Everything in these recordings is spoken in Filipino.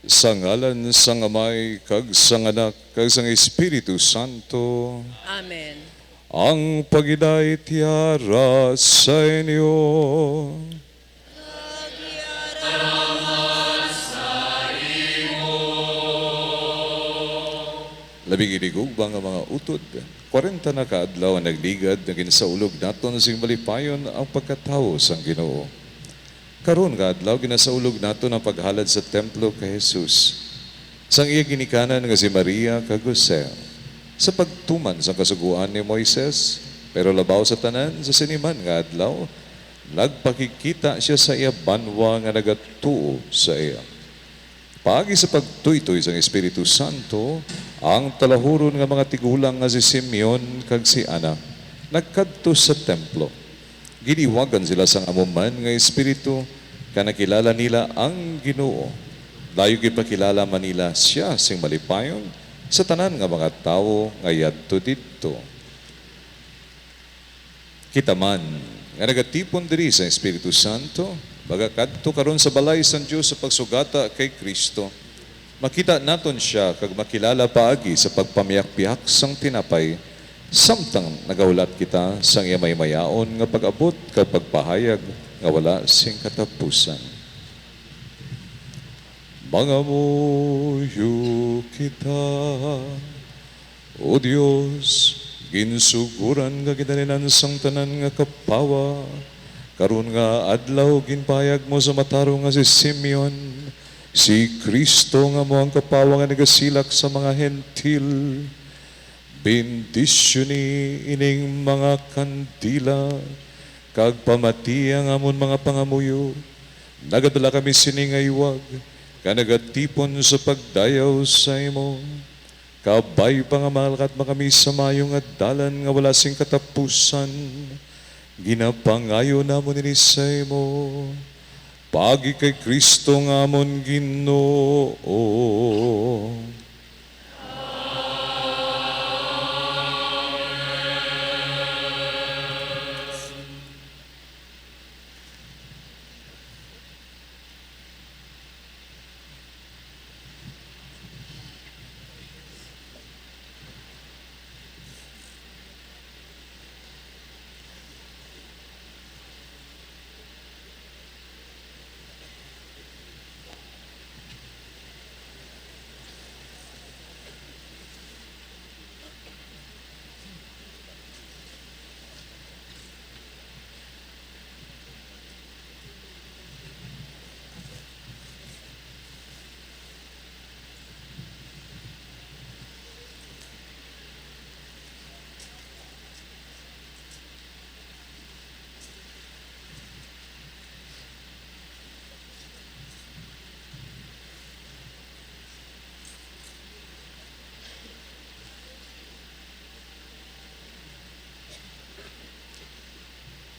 Sa ngalan sang Amay, kag sang Anak, kag sang Espiritu Santo, Amen. ang pagidait tiara sa inyo. Labing inigog ba nga mga utod? 40 na kaadlaw ang nagligad na ginasaulog naton sing malipayon ang pagkatao sang Ginoo. Karon nga adlaw ginasaulog naton ang paghalad sa templo kay Jesus. Sang iya ginikanan nga si Maria kag Jose sa pagtuman sa kasuguan ni Moises, pero labaw sa tanan sa siniman nga adlaw nagpakikita siya sa iya banwa nga nagatuo sa iya. Pagi sa pagtuytoy sa Espiritu Santo, ang talahuron nga mga tigulang nga si Simeon kag si Ana nagkadto sa templo. Giniwagan sila sang amuman nga espiritu ka nakilala nila ang Ginoo. Layo gipakilala man nila siya sing malipayon sa tanan nga mga tawo nga yadto didto. Kita man nga nagatipon diri sa Espiritu Santo, baga kadto karon sa balay sang Dios sa pagsugata kay Kristo. Makita naton siya kag makilala paagi sa pagpamiyak-piyak sang tinapay, samtang nagaulat kita sang iya maymayaon nga pag-abot kag pagpahayag nga wala sing katapusan. Mangamuyo kita, O Dios, ginsuguran nga kinalinan sang tanan nga kapawa, karon nga adlaw ginpayag mo sa matarong nga si Simeon, si Kristo nga mo ang kapawa nga nagasilak sa mga hentil. Bendisyoni ining mga kandila, kag pamatiya nga amon mga pangamuyo. Nagadala kami siningaywag, ka nagatipon sa pagdayaw sa imo. Kabay pa nga malakat makami sa mayong at dalan nga wala sing katapusan. Ginapangayo namon ini sa imo. Pagi kay Kristo nga amon Ginoo.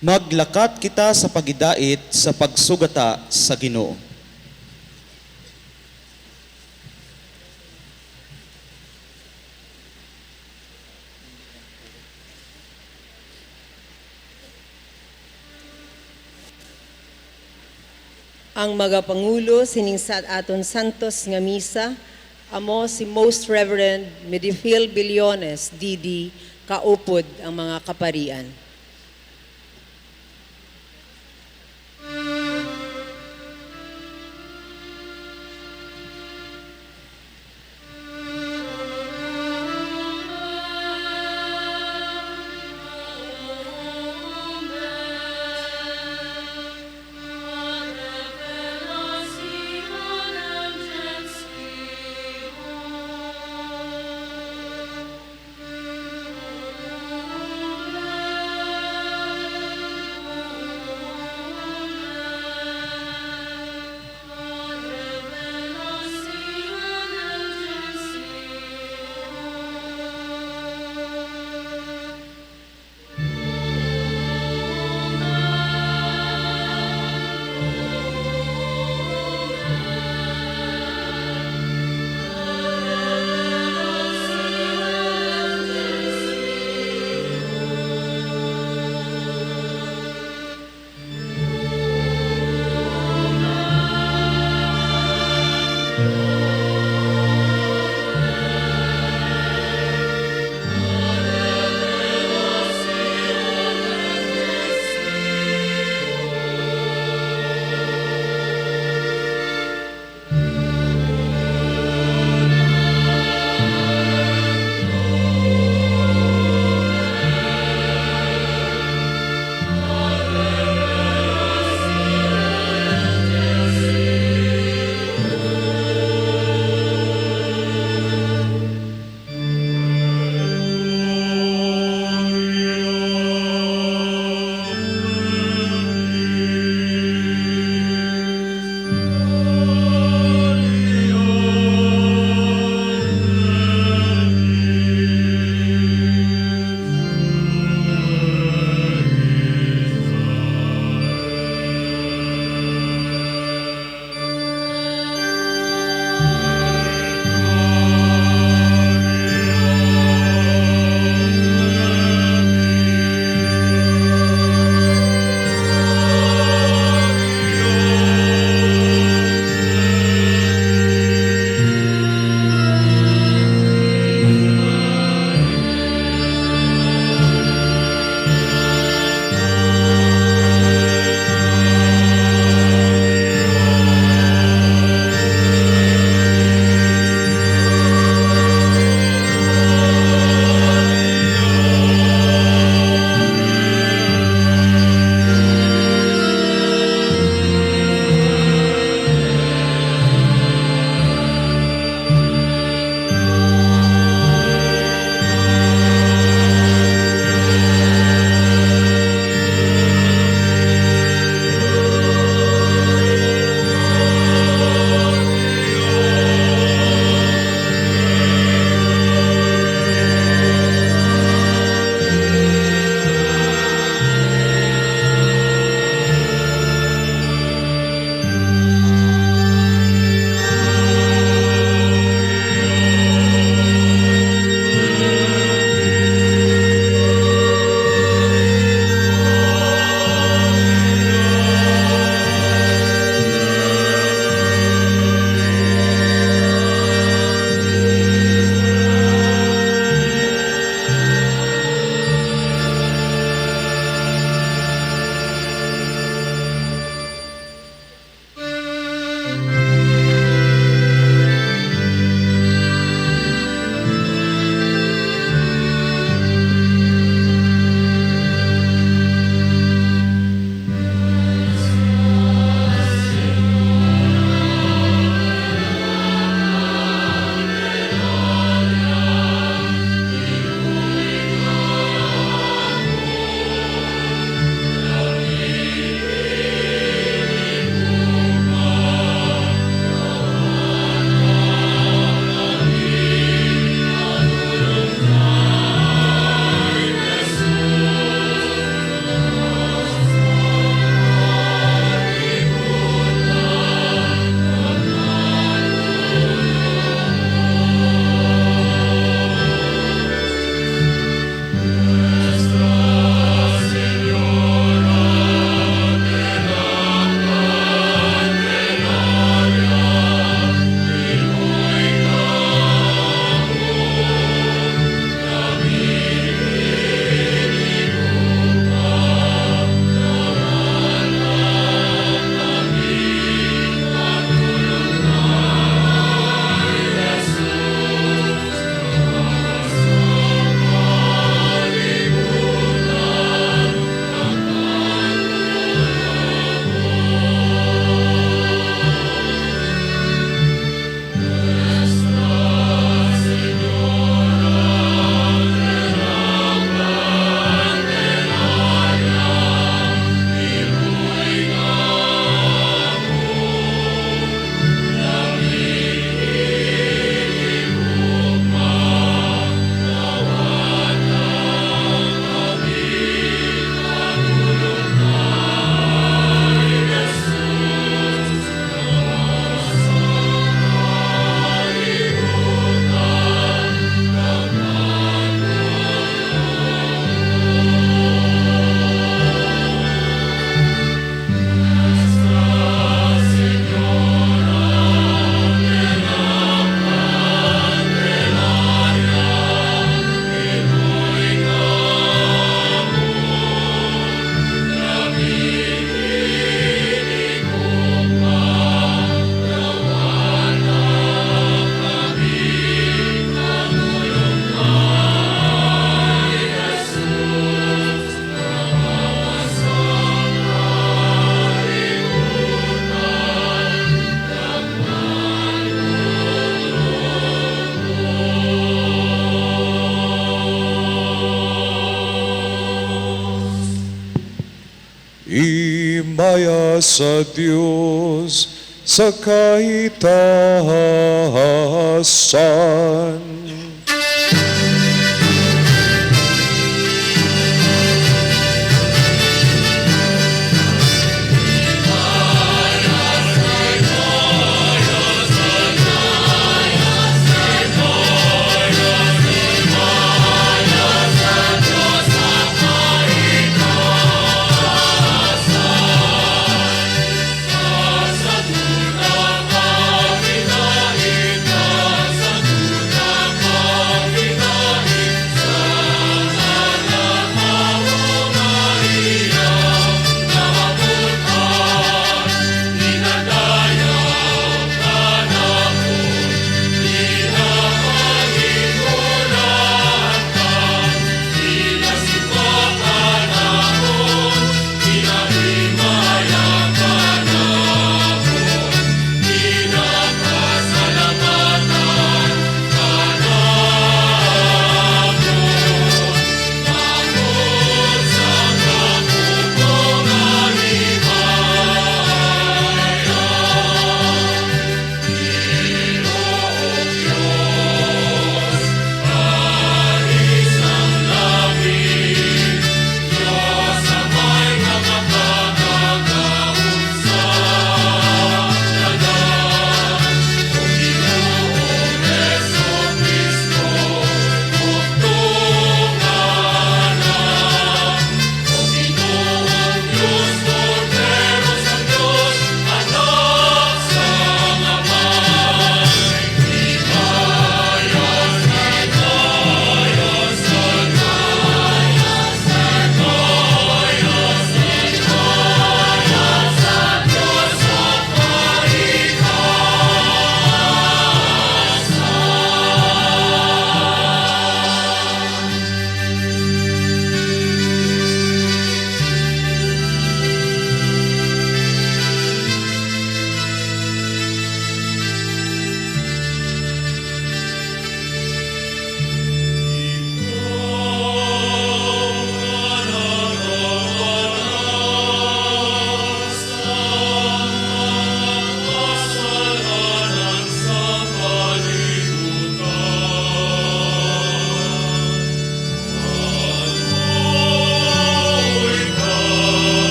Maglakat kita sa pagidait sa pagsugata sa Ginoo. Ang magapangulo sining sa aton santos nga misa, amo si Most Reverend Medifil Billones, DD, kaupod ang mga kaparian. ligaya sa Diyos sa kahitahasan.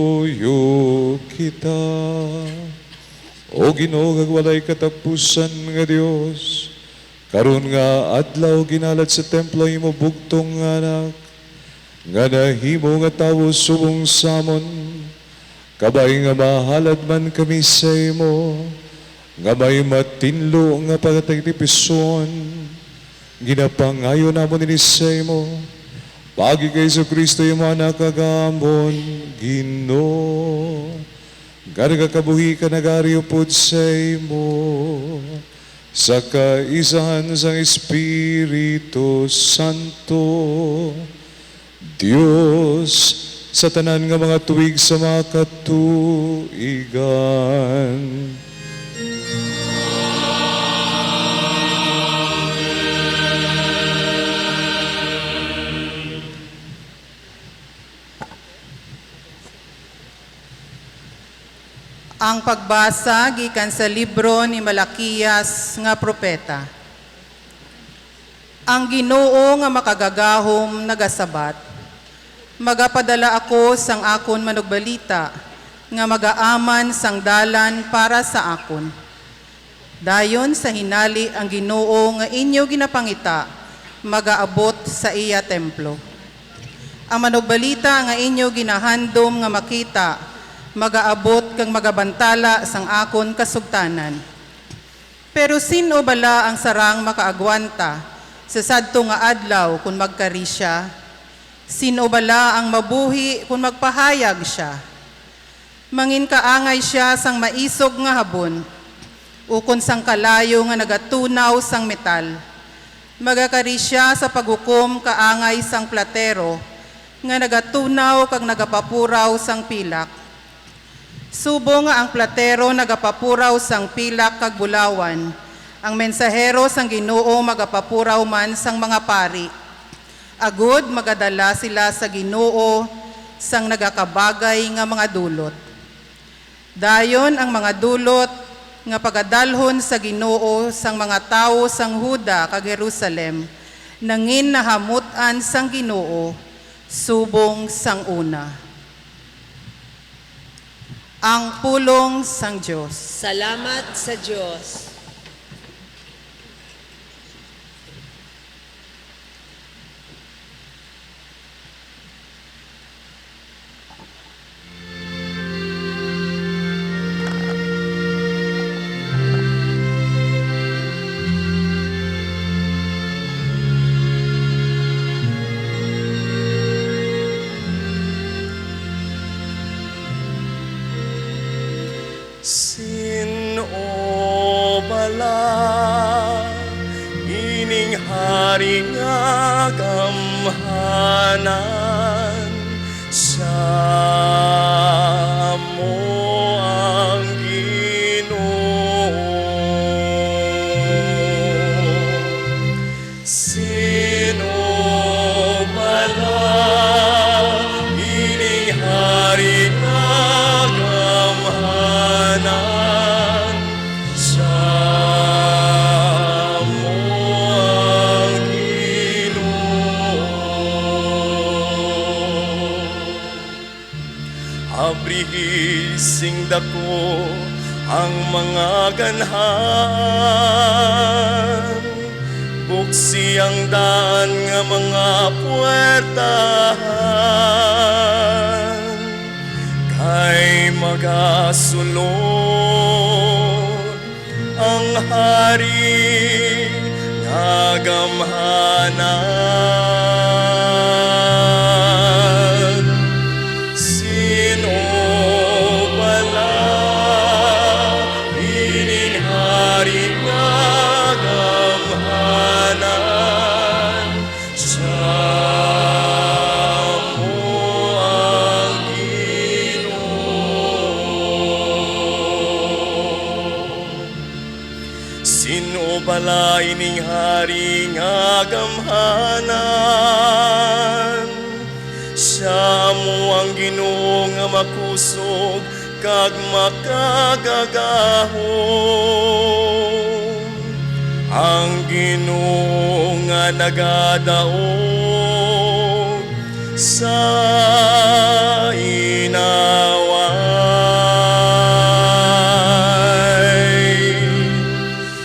Tuyo kita. O Ginoo nga walay katapusan nga Dios, karon nga adlaw ginalat sa templo imo bugtong nga anak, nga nahimo nga tawo subong samon, kabay nga mahalad man kami sa imo, nga may matinlo nga pagtagtipison, ginapangayo namon ini sa imo, pagi kay Kristo imo anak kagamon, Ginoo. Karga kabuhi ka nagaryo po sa imo, sa kaisahan sa Espiritu Santo, Diyos, sa tanan nga mga tuwig sa mga katuigan. Ang pagbasa gikan sa libro ni Malakiyas nga propeta. Ang Ginoo nga makagagahom nagasabat, magapadala ako sang akon manugbalita, nga magaaman sang dalan para sa akon. Dayon sa hinali ang Ginoo nga inyo ginapangita, magaabot sa iya templo. Ang manugbalita nga inyo ginahandom nga makita, magaabot kang magabantala sang akon kasugtanan. Pero sino bala ang sarang makaagwanta sa sadto nga adlaw kung magkari siya? Sino bala ang mabuhi kung magpahayag siya? Mangin kaangay siya sang maisog nga habon, ukon sang kalayo nga nagatunaw sang metal. Magakari siya sa paghukom kaangay sang platero, nga nagatunaw kag nagapapuraw sang pilak. Subo nga ang platero nagapapuraw sang pilak kag bulawan, ang mensahero sang Ginoo magapapuraw man sang mga pari. Agud magadala sila sa Ginoo sang nagakabagay nga mga dulot. Dayon ang mga dulot nga pagadalhon sa Ginoo sang mga tawo sang Huda kag Jerusalem, nangin nahamutan sang Ginoo, subong sang una. Ang pulong sang Diyos. Salamat sa Diyos. Sino bala ining hari nga gamhanan sa mo ang Ginoo. Sino bala ining hari nga gamhanan sa mo ang Ginoo. Abrihising dako ang mga ganhan, buksi ang daan nga mga puwertahan, kay magasulod ang hari nga gamhanan. Sino bala ining hari nga gamhanan sa mo ang Ginoo. Sino bala ining hari nga gamhanan sa mo ang Ginoo nga makusog kag makagagahom. Ang Ginoo nga nagadaog sa inaway.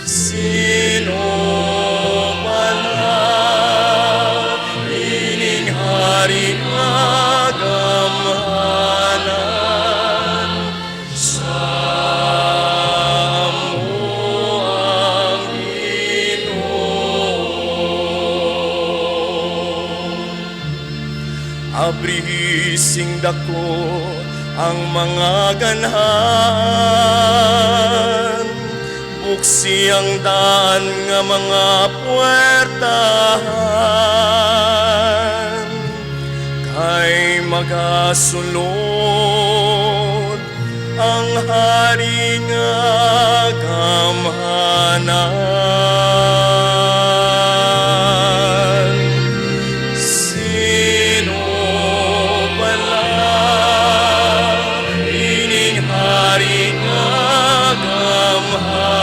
Sino pala ining haring agamhanan sa amo ang Ginoo. Abrihising dako ang mga ganhan, buksi ang daan nga mga puwertahan, kay magasulod ang hari nga gamhanan. Sino pala ining hari nga gamhanan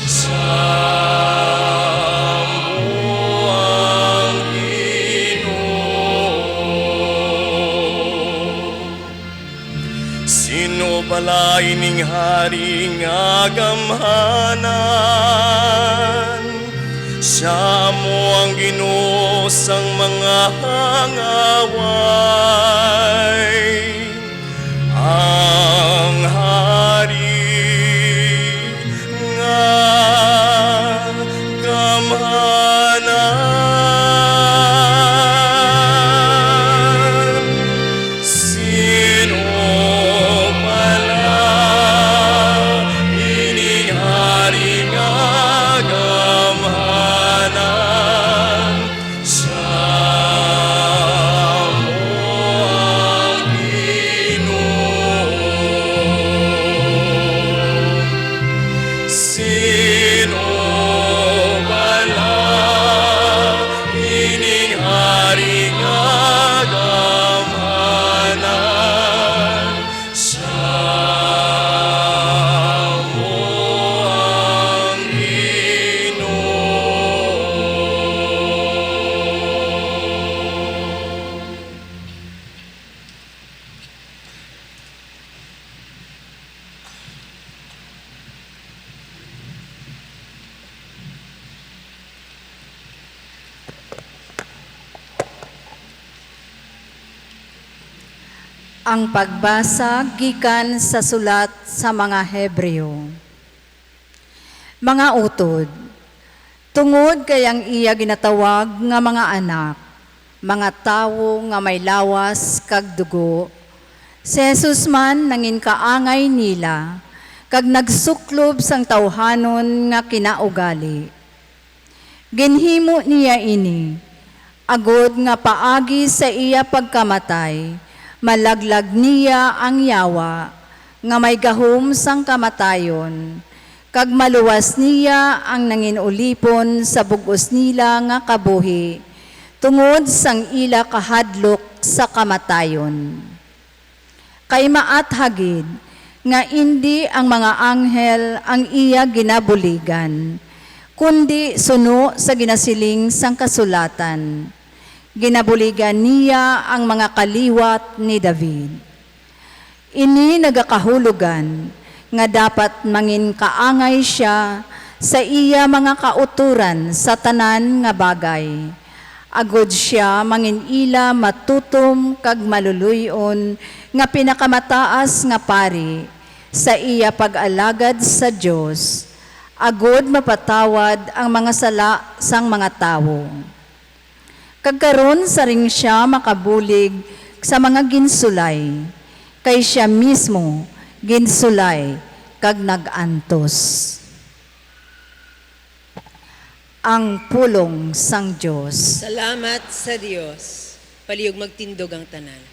sa amo ang Ginoo? Sino pala ining hari nga gamhanan? Siya mo ang Ginoo sang mga hangaway. Ang hari nga gamhanan. Sino pala ining hari nga gamhanan sa amo ang Ginoo? Sino pala ining hari nga gamhanan sa amo ang Ginoo? Ang pagbasa gikan sa sulat sa mga Hebreo. Mga utod, tungod kay ang iya ginatawag nga mga anak, mga tawo nga may lawas kag dugo, si Jesus man nangin kaangay nila, kag nagsuklob sang tawhanon nga kinaugali. Ginhimo niya ini, agod nga paagi sa iya pagkamatay, malaglag niya ang yawa, nga may gahom sang kamatayon, kag maluwas niya ang nanginulipon sa bugos nila nga kabuhi, tungod sang ila kahadlok sa kamatayon. Kay maat hagid, nga hindi ang mga anghel ang iya ginabuligan, kundi suno sa ginasiling sang kasulatan. Ginabuligan niya ang mga kaliwat ni David. Ini nagakahulugan nga dapat mangin kaangay siya sa iya mga kauturan sa tanan nga bagay. Agod siya mangin ila matutom kag maluluyon nga pinakamataas nga pari sa iya pag-alagad sa Dios. Agod mapatawad ang mga sala sang mga tawo. Kagkaron sa ring siya makabulig sa mga ginsulay, kay siya mismo ginsulay kag nagantos. Ang pulong sang Dios. Salamat sa Dios. Palihog magtindog ang tanan.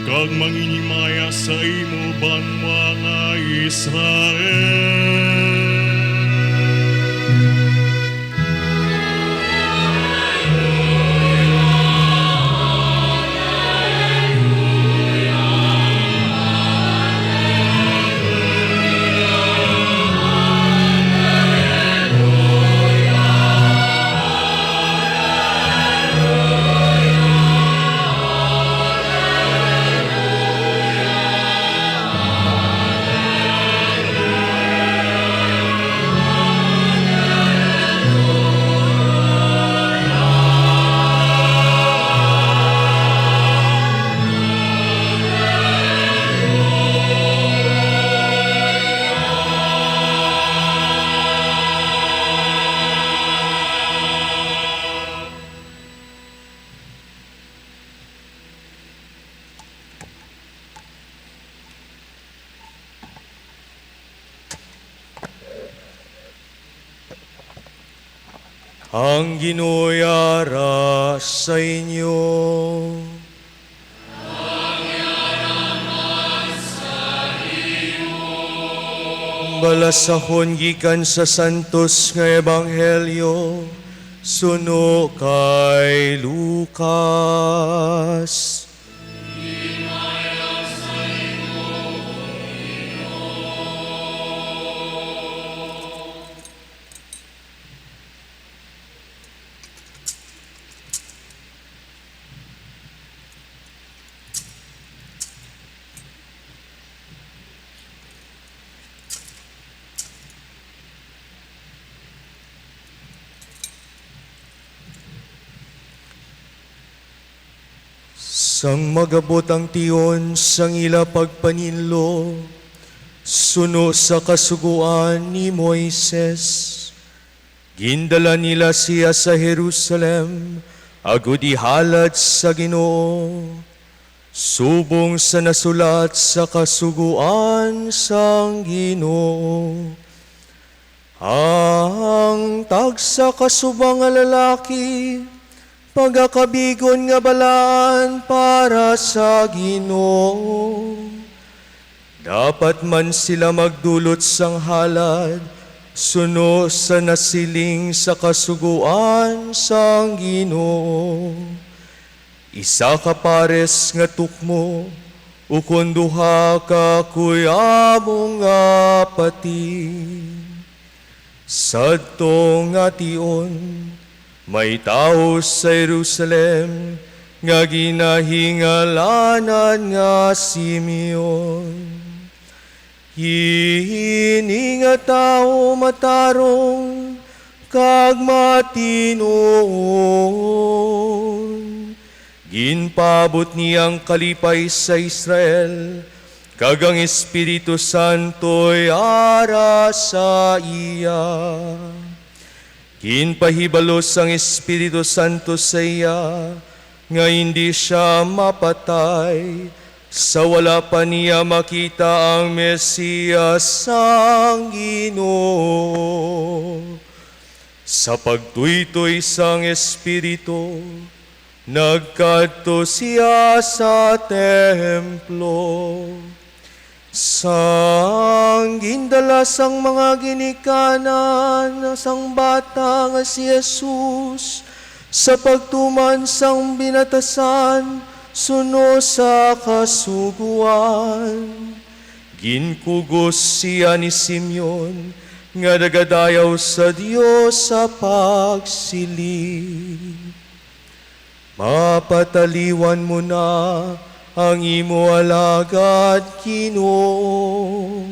kag manginimaya sa imo bang mga Israel. Ang Ginoo'y ara sa inyo. Balasahon gikan sa santos nga ebanghelyo suno kay Lucas. Sang magabot ang tiyon sang ila pagpaninlo, suno sa kasuguan ni Moises. Gindala nila siya sa Jerusalem, agud ihalad sa Ginoo. Subong sa nasulat sa kasuguan sang Ginoo. Ang tagsa kasubang nga lalaki, pagakabigon nga balaan para sa Ginoo. Dapat man sila magdulot sang halad, suno sa nasiling sa kasuguan sang Ginoo. Isa ka pares nga tukmo, ukon duha ka kuyamong nga pati. Sadto nga tion, may tao sa Jerusalem nga ginahingalanan nga Simeon. Hini nga tao matarong kag matinuon. Ginpabot niyang kalipay sa Israel, kag ang Espiritu Santo'y ara sa iya. Ginpahibalos ang Espiritu Santo sa iya, nga hindi siya mapatay, sa wala pa niya makita ang Mesiyas ang Ginoo. Sa pagtuytoy sang Espiritu, nagkadto siya sa templo. Sang gindala sang mga ginikanan sang bata nga si Jesus, sa pagtuman sang binatasan suno sa kasuguan. Ginkugos siya ni Simeon nga nagadayaw sa Dios sa pagsiling. Mapataliwan mo na ang imo alagad Ginoo,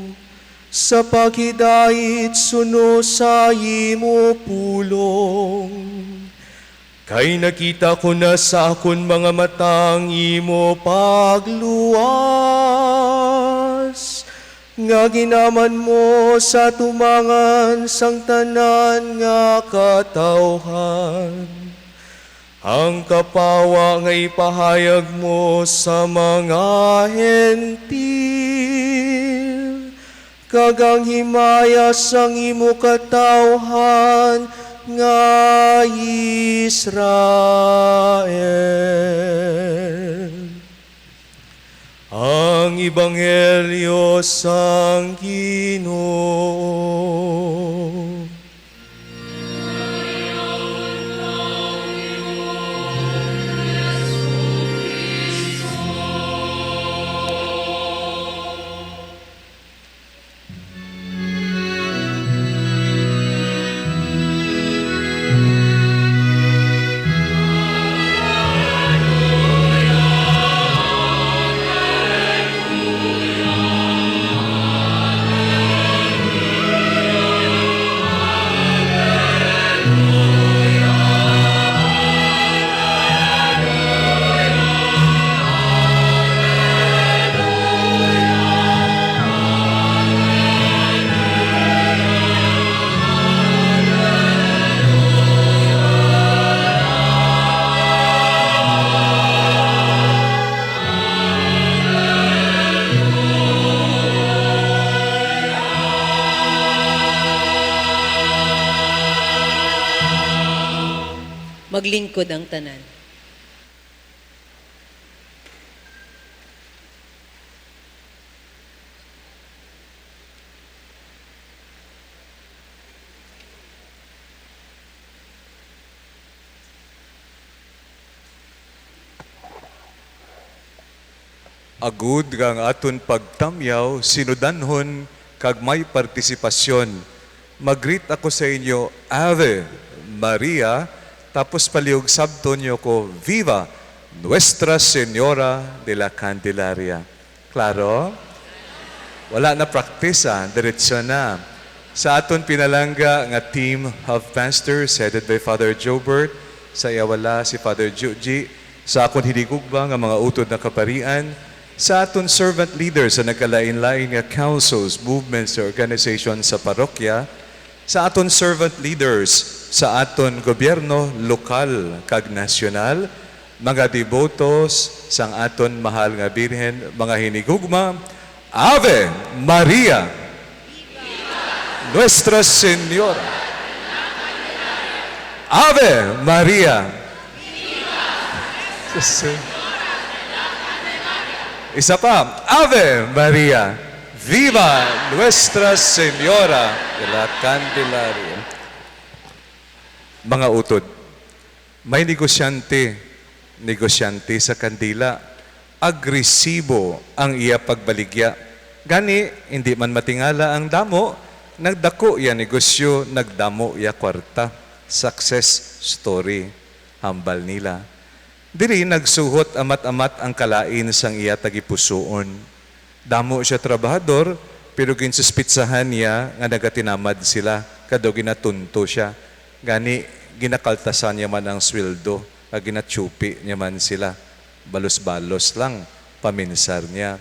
sa paghidait suno sa imo pulong. Kay nakita ko na sa akon mga matang imo pagluwas, nga ginaman mo sa tumangan sang tanan nga katawhan. Ang kapawa nga ipahayag mo sa mga hentil, kag ang himaya sang imo katawhan nga Israel. ang Ebanghelyo sang Ginoo. Maglingkod ang tanan. Agud kang aton pagtamyaw, sinudanhon kag may partisipasyon. Mag-greet ako sa inyo, Ave Maria, tapos paliog sabton nyo ko, Viva Nuestra Señora de la Candelaria. Klaro? Wala na practice, diretso na. Sa aton pinalangga nga team of pastors headed by Father Jobert, sa iyawala si Father Juji, sa akon hinigugba nga mga utod na kaparian, sa aton servant leaders sa nagkalain-lain nga councils, movements, organizations sa parokya, sa aton servant leaders sa aton gobyerno lokal kag nasyonal, mga devotos sang aton mahal nga Birhen, mga hinigugma, Ave Maria, Nuestra Señora, Ave Maria, isa pa, Ave Maria, Viva Nuestra Señora de la Candelaria. Mga utod, may negosyante sa kandila, agresibo ang iya pagbaligya. Gani, hindi man matingala ang damo, nagdako iya negosyo, nagdamo iya kwarta. Success story, hambal nila. Diri nagsuhot amat-amat ang kalain sang iya tagipusoon. Damo siya trabahador, pero ginsuspitsahan niya nga nagatinamad sila, kado ginatunto siya. Gani, ginakaltasan niya man ang sweldo, ginatsupi niya man sila. Balos-balos lang, paminsar niya.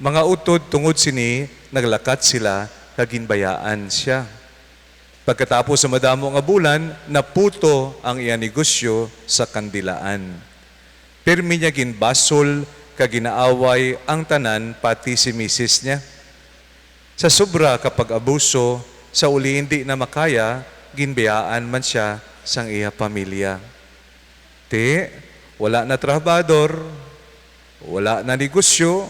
Mga utod tungod sini, naglakat sila, kaginbayaan siya. Pagkatapos sa madamo nga bulan, naputo ang iya negosyo sa kandilaan. Pirmi niya ginbasol, kaginaaway ang tanan, pati si misis niya. Sa sobra kapag abuso, sa uli hindi na makaya, ginbayaan man siya sang iya pamilya. Wala na trabador, wala na negosyo,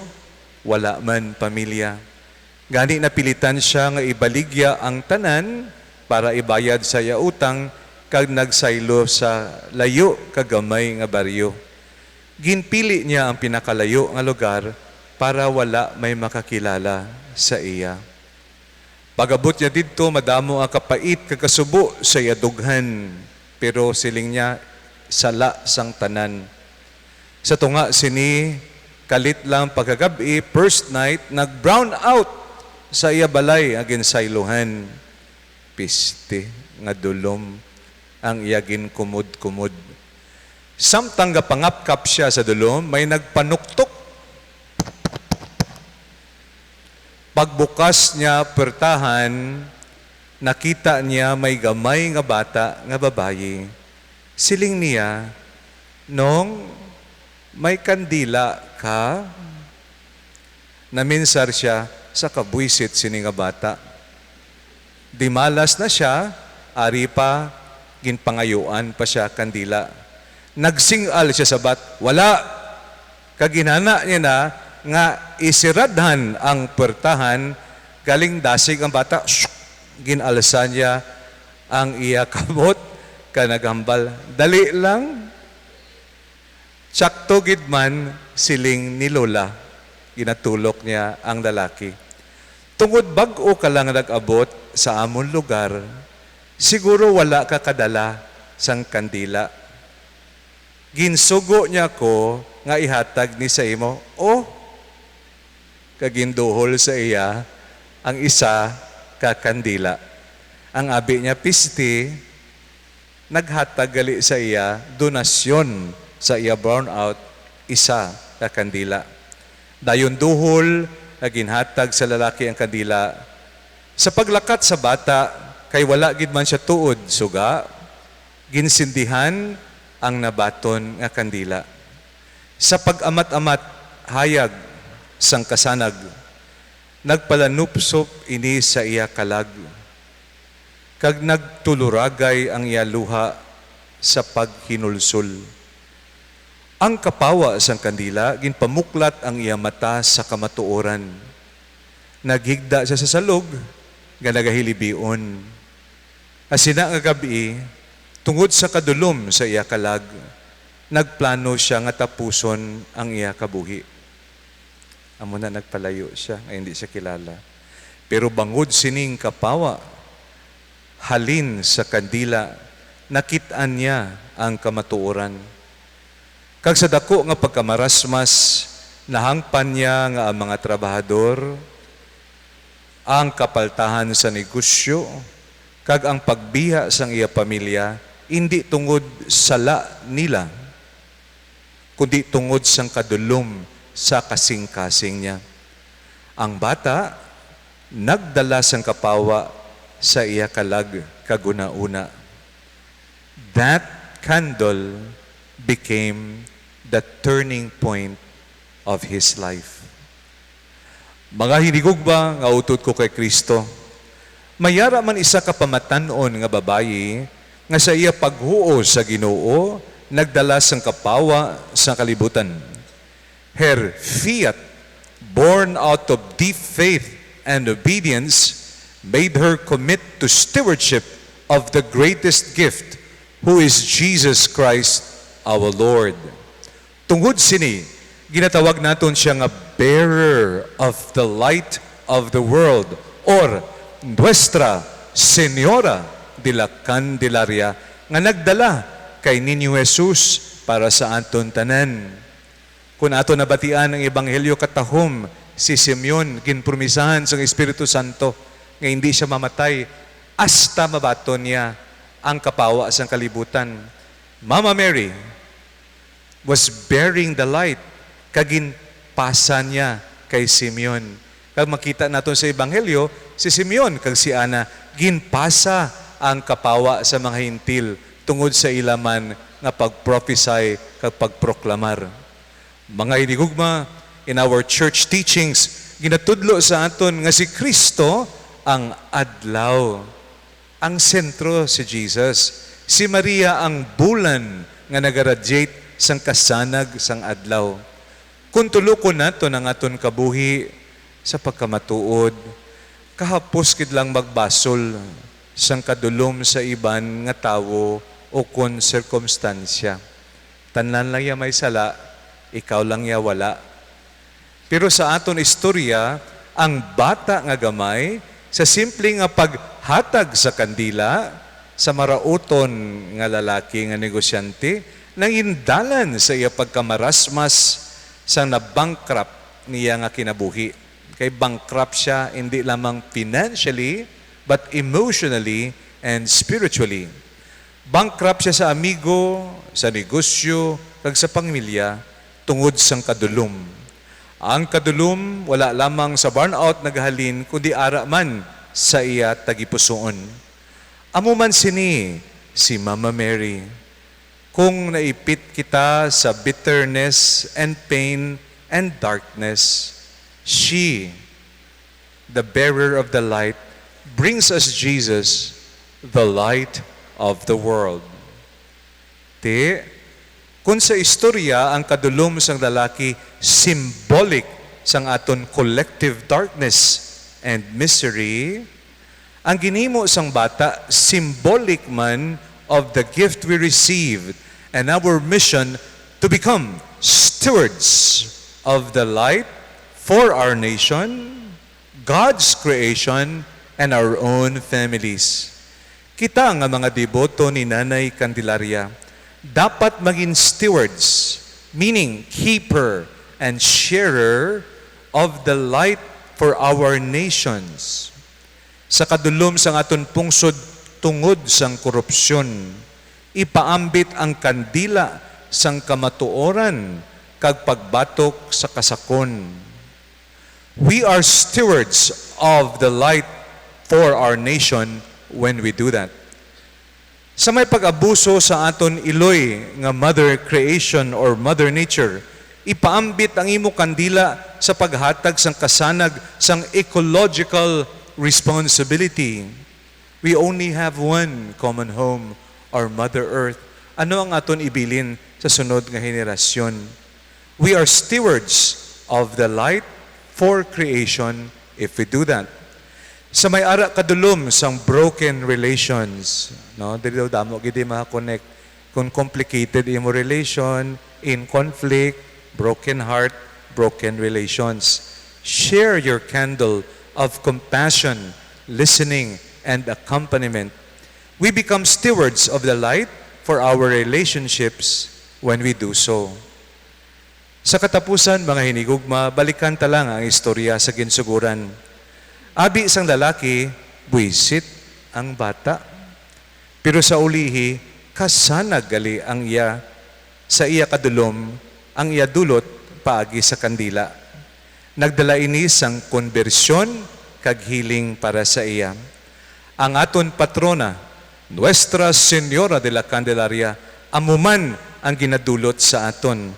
wala man pamilya. Gani napilitan siya nga ibaligya ang tanan para ibayad sa iya utang kag nagsaylo sa layo kagamay nga baryo. Ginpili niya ang pinakalayo nga lugar para wala may makakilala sa iya. Pagabot niya dito, madamo ang kapait kakasubo sa iya dughan, pero siling niya sala sang tanan. Sa tunga sini, kalit lang pagkagabi, first night, nag-brown out sa iya balay agin sayluhan. Piste nga dulom ang iya ginkumod-kumod. Samtang gapangapkap siya sa dulom, may nagpanuktok. Pagbukas niya pertahan, nakita niya may gamay nga bata nga babayi. Siling niya, nong may kandila ka, naminsar siya sa kabwisit sini nga bata. Dimalas na siya, ari pa, ginpangayuan pa siya kandila. Nagsingal siya sa bat, wala. Kaginana niya na, nga isiradhan ang puwertahan, galing dasig ang bata, ginalasan niya ang iya kamot, kanagambal. Dali lang, tsakto gidman siling ni Lola, ginatulok niya ang lalaki. Tungod bag-o ka lang nag-abot sa amon lugar, siguro wala ka kadala sang kandila. Ginsugo niya ko nga ihatag ni sa imo, kaginduhol sa iya ang isa ka kandila. Ang abi niya pisti, naghatag gali sa iya donasyon sa iya burnout, isa ka kandila. Dayon duhol, naginhatag sa lalaki ang kandila. Sa paglakat sa bata, kay wala gid man siya tuod suga, ginsindihan ang nabaton nga kandila. Sa pag-amat-amat hayag sang kasanag, nagpalanupsop ini sa iya kalag, kag nagtuluragay ang iya luha sa paghinulsul. Ang kapawa sang kandila, ginpamuklat ang iya mata sa kamatuoran. Naghigda siya sa salog, nga nagahilibion. Asina nga gabi, tungod sa kadulom sa iya kalag, nagplano siya nga tapuson ang iya kabuhi. Amo na nagpalayo siya, ay hindi siya kilala. Pero bangod sining kapawa, halin sa kandila, nakitaan niya ang kamatuoran. Kag sa dako nga pagkamarasmas, nahangpan niya nga ang mga trabahador, ang kapaltahan sa negosyo, kag ang pagbiha sang iya pamilya, hindi tungod sala nila, kundi tungod sang kadulom sa kasing-kasing niya. Ang bata, nagdala sang kapawa sa iya kalag kaguna-una. That candle became the turning point of his life. Mga hinigugba nga utot ko kay Kristo, mayara man isa ka pamatanon nga babayi nga sa iya paghuo sa Ginoo nagdala sang kapawa sa kalibutan. Her fiat, born out of deep faith and obedience, made her commit to stewardship of the greatest gift, who is Jesus Christ our Lord. Tungod sini, ginatawag naton siya nga bearer of the light of the world, or Nuestra Señora de la Candelaria, nga nagdala kay Ninyo Jesus para sa aton tanan. Kung ato nabatian ang Ebanghelyo katahom, si Simeon ginpromisahan sa Espiritu Santo nga hindi siya mamatay hasta mabaton niya ang kapawa sa kalibutan. Mama Mary was bearing the light, kagin pasa niya kay Simeon. Kag makita naton sa Ebanghelyo, si Simeon kag si Ana ginpasa ang kapawa sa mga hintil tungod sa ilaman nga pagprophesy kag pagproklamar. Mga hinigugma, in our church teachings, ginatudlo sa aton nga si Kristo ang adlaw. Ang sentro si Jesus. Si Maria ang bulan nga nagaradiate sang kasanag sang adlaw. Kung tulukon nato ang aton kabuhi sa pagkamatuod, kahapos kid lang magbasol sang kadulom sa iban nga tawo o kon sirkumstansya. Tanan lang ya may sala, ikaw lang ya wala. Pero sa aton istorya, ang bata nga gamay, sa simple nga paghatag sa kandila, sa marauton nga lalaki nga negosyante, nang indalan sa iya pagkamarasmas sa na-bankrupt niya nga kinabuhi. Kay bankrupt siya hindi lamang financially, but emotionally and spiritually. Bankrupt siya sa amigo, sa negosyo, kag sa pamilya, tungod sang kadulom. Ang kadulom, wala lamang sa burnout naghalin, kundi ara man sa iya tagipusoon. Amo man sini, si Mama Mary. Kung naipit kita sa bitterness and pain and darkness, she, the bearer of the light, brings us Jesus, the light of the world. Kung sa istorya, ang kadulom sang lalaki symbolic sang aton collective darkness and misery, ang ginhimo sang bata symbolic man of the gift we received and our mission to become stewards of the light for our nation, God's creation, and our own families. Kita nga mga deboto ni Nanay Candelaria, dapat maging stewards, meaning keeper and sharer of the light for our nations. Sa kadulom sang aton pungsod tungod sang korupsyon, ipaambit ang kandila sang kamatuoran kag pagbatok sa kasakon. We are stewards of the light for our nation when we do that. Sa may pag-abuso sa aton iloy nga mother creation or mother nature, ipaambit ang imo kandila sa paghatag sang kasanag sang ecological responsibility. We only have one common home, our Mother Earth. Ano ang aton ibilin sa sunod nga henerasyon? We are stewards of the light for creation if we do that. Sa may ara kadulom sang broken relations, no, dili daw damo gid ma-connect kung complicated imo relation, in conflict, broken heart, broken relations. Share your candle of compassion, listening, and accompaniment. We become stewards of the light for our relationships when we do so. Sa katapusan, mga hinigugma, balikan ta lang ang istorya sa ginsuguran. Abi sang lalaki, buisit ang bata. Pero sa ulihi, kasanag gali ang iya, sa iya kadulom, ang iya dulot paagi sa kandila. Nagdala ini sang konbersyon kag healing para sa iya. Ang aton patrona, Nuestra Señora de la Candelaria, amuman ang ginadulot sa aton.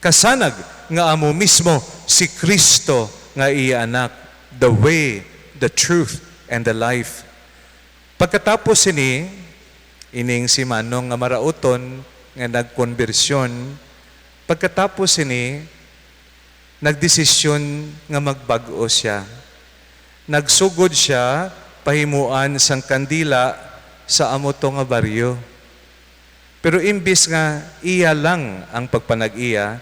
Kasanag nga amo mismo si Kristo nga iya anak, the way, the truth, and the life. Pagkatapos ini, ining si Manong nga marauton nga nagkonbersyon, pagkatapos ini, nagdesisyon nga magbag-o siya. Nagsugod siya, pahimuan sang kandila sa amoto nga baryo. Pero imbis nga iya lang ang pagpanag-iya,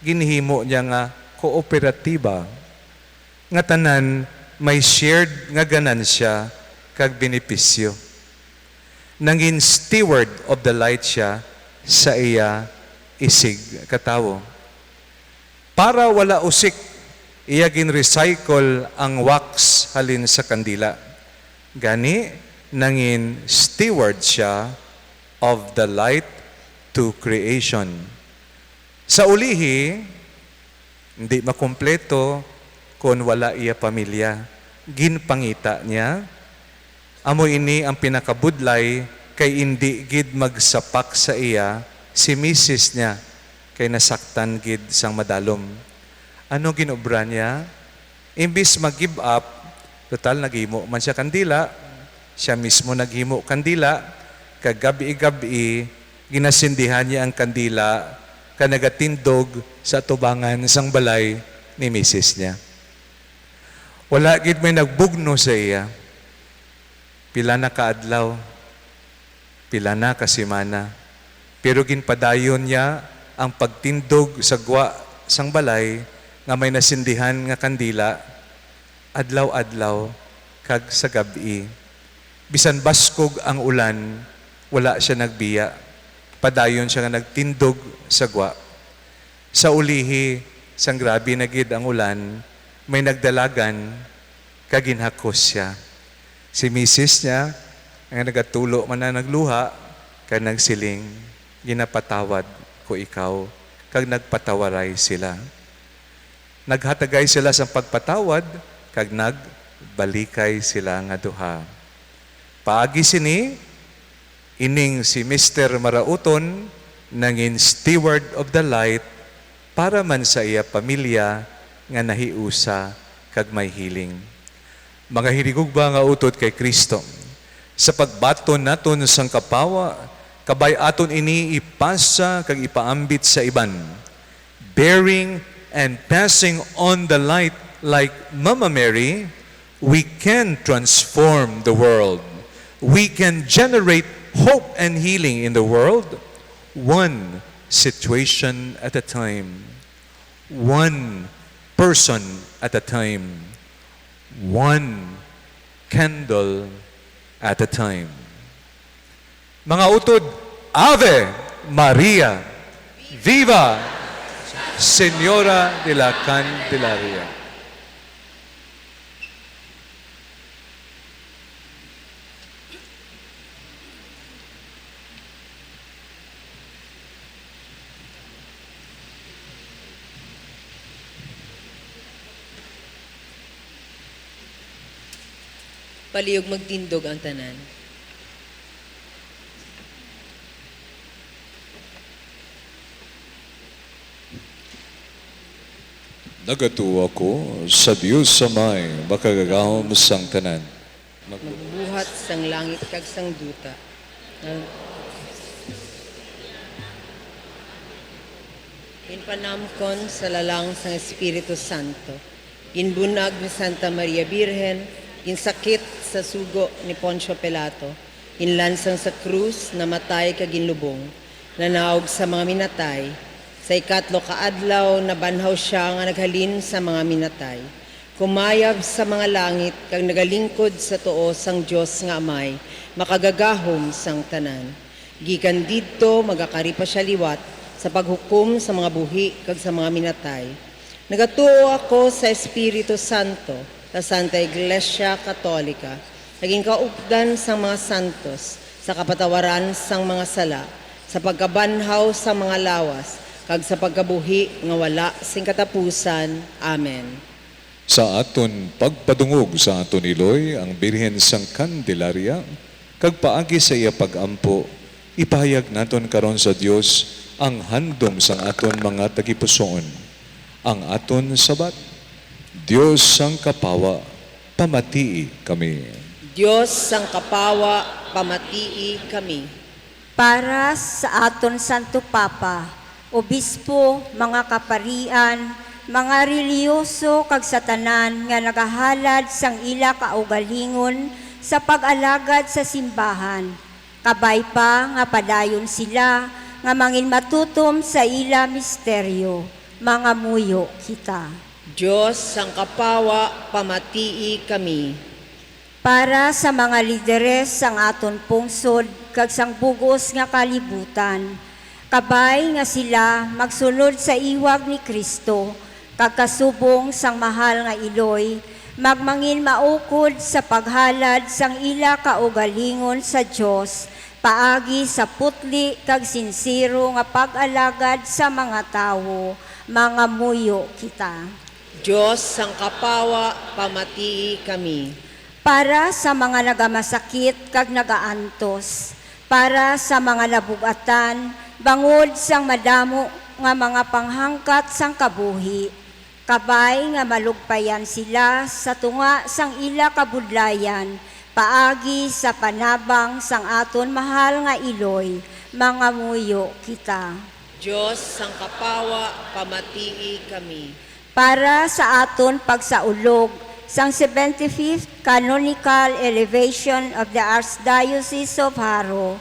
ginhimo niya nga kooperatiba. Nga tanan may shared nga ganansya kag benepisyo. Nangin steward of the light siya sa iya isig katawo. Para wala usik, iya gin-recycle ang wax halin sa kandila. Gani, nangin steward siya of the light to creation. Sa ulihi, hindi makumpleto kung wala iya pamilya. Ginpangita niya, amo ini ang pinakabudlay kay hindi gid magsapak sa iya si misis niya kay nasaktan gid sang madalom. Ano ginobra niya? Imbis mag-give up, total naghimo man siya kandila, siya mismo naghimo kandila, kag gabi-gabi ginasindihan niya ang kandila kanagatindog sa tubangan sang balay ni misis niya. Wala gid may nagbugno sa iya. Pila na kaadlaw, pila na kasimana. Pero ginpadayon niya ang pagtindog sa gwa sang balay nga may nasindihan nga kandila adlaw-adlaw kag sa gabi. Bisan baskog ang ulan, wala siya nagbiya. Padayon siya nga nagtindog sa gwa. Sa ulihi, sang grabe na gid ang ulan, may nagdalagan, kaginhakos siya. Si misis niya, nga nagatulo man na nagluha, kag nagsiling, ginapatawad ko ikaw, kag nagpatawaray sila. Naghatagay sila sa pagpatawad, kag nagbalikay sila nga duha. Paagi sini, ining si Mr. Marauton nangin steward of the light para man sa iya pamilya nga nahiusa kag may healing. Mga hinigugba nga utot kay Kristo, sa pagbaton naton sang kapawa, kabay aton ini ipasa kag ipaambit sa iban, bearing and passing on the light like Mama Mary, we can transform the world. We can generate hope and healing in the world, one situation at a time, one person at a time, one candle at a time. Mga utod, Ave Maria, Viva Señora de la Candelaria. Palihog magtindog ang tanan. Nagatuo ako sa Diyos sa may makagagahom sang tanan. Magbuhat sang langit kag sang duta. Inpanamkon sa lalang sang Espiritu Santo. Ginbunag ni Santa Maria Birhen, ginsakit sa sugo ni Poncio Pilato, inlansang sa krus, namatay kag ginlubong, nanaog sa mga minatay, sa ikatlo kaadlaw nabanhaw siya nga naghalin sa mga minatay. Kumayab sa mga langit kag nagalingkod sa tuo sang Dios nga Amay, makagagahom sang tanan. Gikan didto magakari pa siya liwat sa paghukom sa mga buhi kag sa mga minatay. Nagatuo ako sa Espiritu Santo, sa Santa Iglesia Katolika, naging kaupdan sang mga santos, sa kapatawaran sang mga sala, sa pagkabanhaw sa mga lawas, kag sa pagkabuhi nga wala sing katapusan. Amen. Sa aton pagpadungog sa aton iloy, ang Birhen sang Candelaria, kag paagi sa iya pagampo, ipahayag naton karon sa Dios ang handom sang aton mga tagipusoon. Ang aton sabat, Diyos sang kapawa, pamatii kami. Diyos sang kapawa, pamatii kami. Para sa aton Santo Papa, Obispo, mga kaparian, mga reliyoso kag sa tanan nga nagahalad sang ila kaugalingon sa pag-alagad sa simbahan. Kabay pa nga padayon sila nga mangin matutom sa ila misteryo, mga muyo kita. Diyos sang kapawa, pamatii kami. Para sa mga lideres sang aton pungsod kag sang bugos nga kalibutan, kabay nga sila magsunod sa iwag ni Kristo, kag kasubong sang mahal nga iloy, magmangin maukod sa paghalad sang ila kaugalingon sa Dios, paagi sa putli kag sinsiro nga pag-alagad sa mga tawo, mga muyo kita. Diyos sang kapawa, pamatii kami. Para sa mga nagamasakit kag nagaantos, para sa mga nabugatan, bangod sang madamo nga mga panghangkat sang kabuhi, kabay nga malugpayan sila sa tunga sang ila kabudlayan, paagi sa panabang sang aton mahal nga iloy, mga muyo kita. Diyos sang kapawa, pamatii kami. Para sa aton pagsaulog sang 75th Canonical Elevation of the Archdiocese of Haro,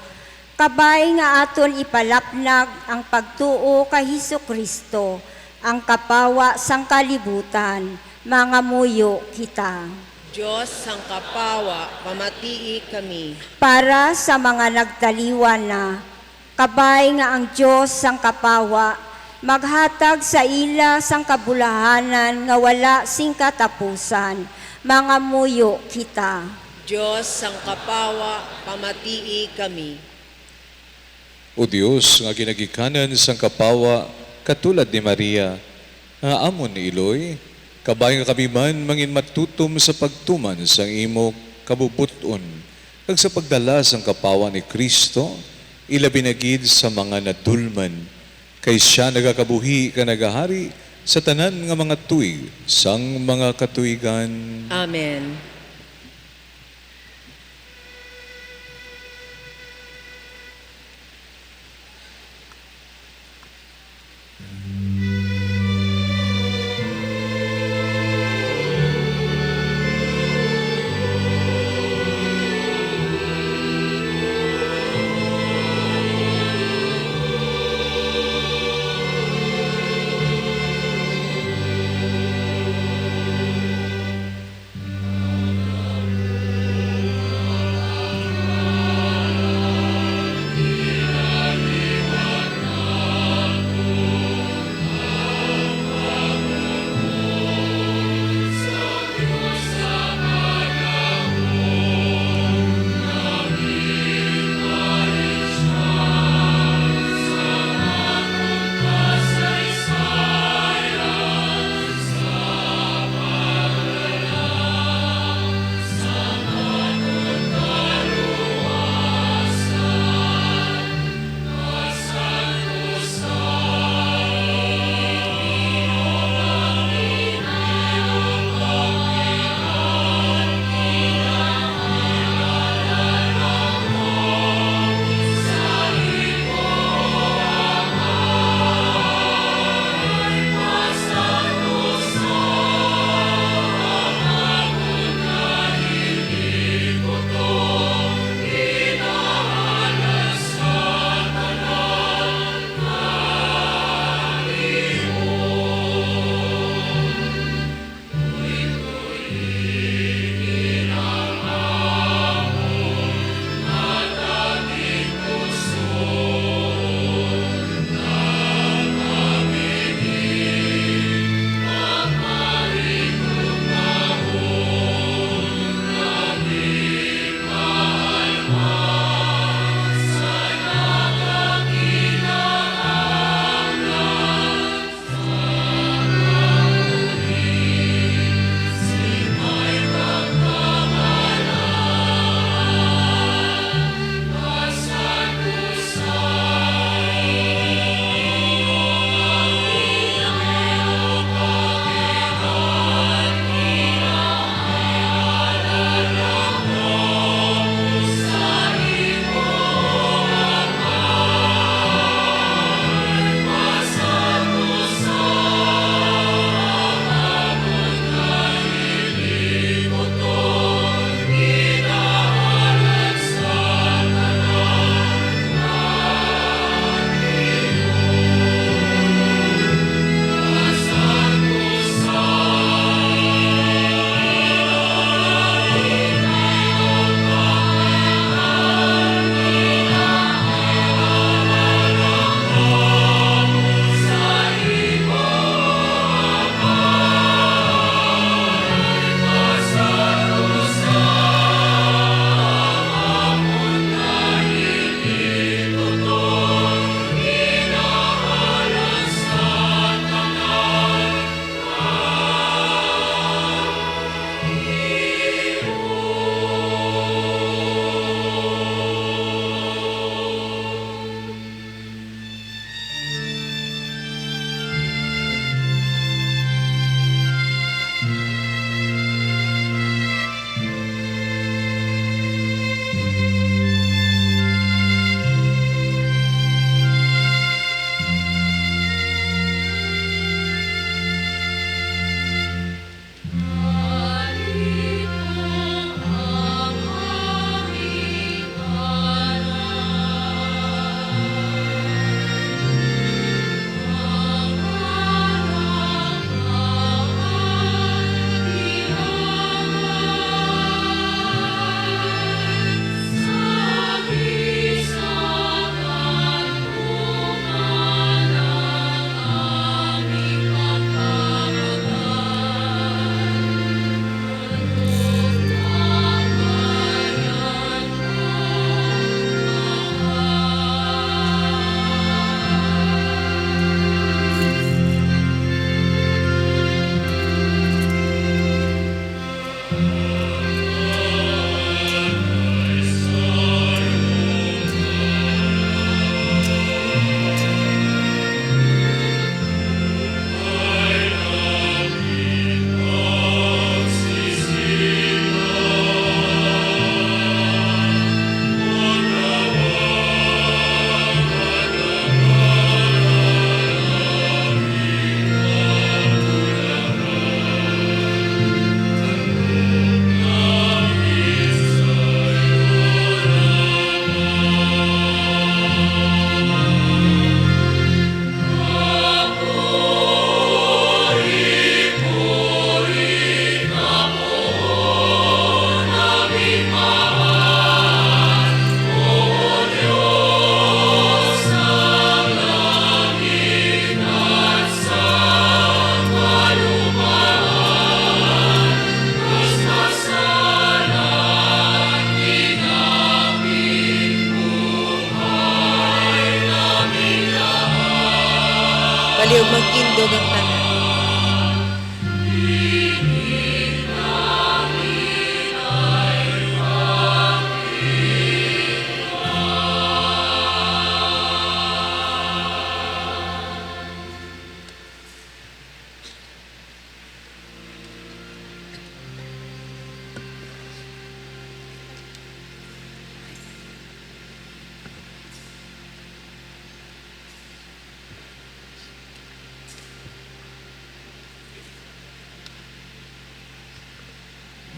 kabay nga aton ipalapnag ang pagtuo kay Hesukristo, ang kapawa sang kalibutan, mga muyo kita. Diyos sang kapawa, pamatii kami. Para sa mga nagtaliwan na, kabay nga ang Diyos sang kapawa, maghatag sa ila sang kabulahanan nga wala sing katapusan, mga muyo kita. Diyos sang kapawa, pamatii kami. O Diyos, nga ginagikanan sang kapawa, katulad ni Maria, nga amon ni iloy, kabay nga kami man mangin matutom sa pagtuman sang imo kabubuton, kag sa pagdala sang kapawa ni Kristo, ilabi na gid sa mga nadulman, kay siya nagakabuhi ka nagahari sa tanan nga mga tuig sang mga katuigan. Amen.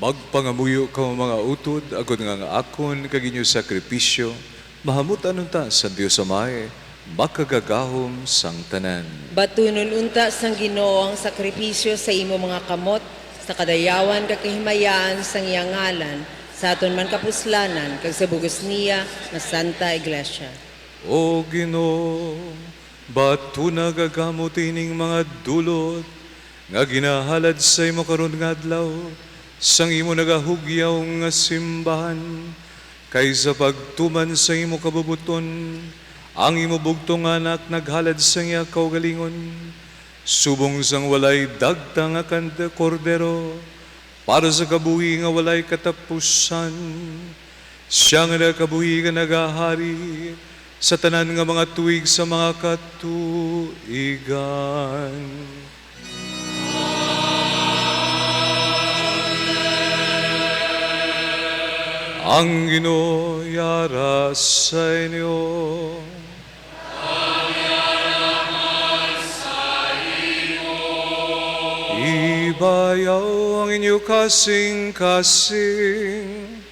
Magpangamuyo ka mga utod, agod nga akon kaginyo sakripisyo, mahamutan unta sa Dios Amay, makagagahom sang tanan. Batunon unta sang Ginoo ang sakripisyo sa imo mga kamot, sa kadayawan kakahimayaan sang iyang ngalan, sa aton man kapuslanan, kag sa bugos niya na Santa Iglesia. O Ginoo, bato nagagamot ining mga dulot, nga ginahalad sa imo karon nga adlaw, sang imo nagahugyaw nga simbahan, kaysa pagtuman sa imo kabubuton, ang imo bugtong anak naghalad sa iya kaugalingon, subong sang walay dagta nga kanda kordero, para sa kabuhi nga walay katapusan, siya nga nakabuhi nga nagahari, sa tanan nga mga tuig sa mga katuigan. Ang Ginoo yara sa inyo. Ibayaw ang inyo kasing-kasing.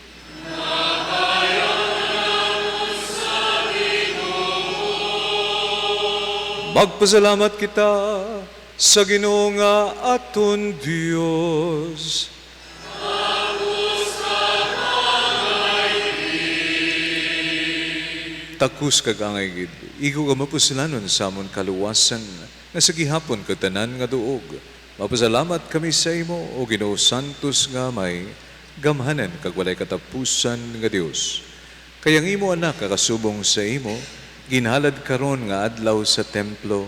Magpasalamat kita sa Ginoo nga aton Dios. Takus kag angay gid, igo ka mapusalanon sa amon kaluwasan, nga sa gihapon kag tanan nga duog. Mapasalamat kami sa imo, o Ginoo Santos nga may gamhanan kag walay katapusan nga Dios. Kayang imo anak kakasubong sa imo, ginhalad karon nga adlaw sa templo,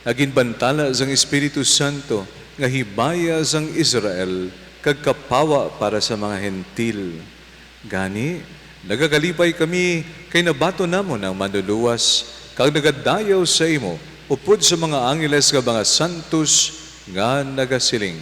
naging bantala sang Espiritu Santo, nga hibaya sang Israel, kag kapawa para sa mga hentil. Gani, nagakalipay kami kay nabato namon ang manluluwas, kag nagadayaw sa imo, upod sa mga angeles nga mga santos nga nagasiling.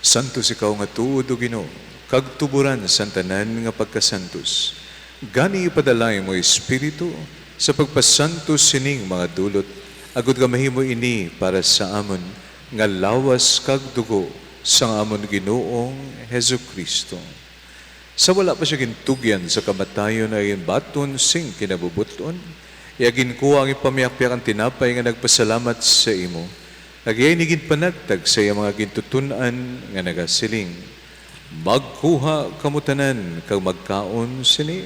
Santos ikaw nga tuod o Ginoo, kag tuburan sa tanan nga pagkasantos. Gani ipadalay mo Espiritu sa pagpasantos sining mga dulot, agud ka mahimo ini para sa amon nga lawas kag dugo sang amon Ginoong Hesukristo. Sa wala pa siya gintugyan sa kamatayon ay baton sing kinabubuton, iagin ko ang ipamiakpiak ang tinapay nga nagpasalamat sa imo. Nagyay nigid panagtag sa iya mga gintutunan nga nagasiling. Magkuha kamutanan kag magkaon sini,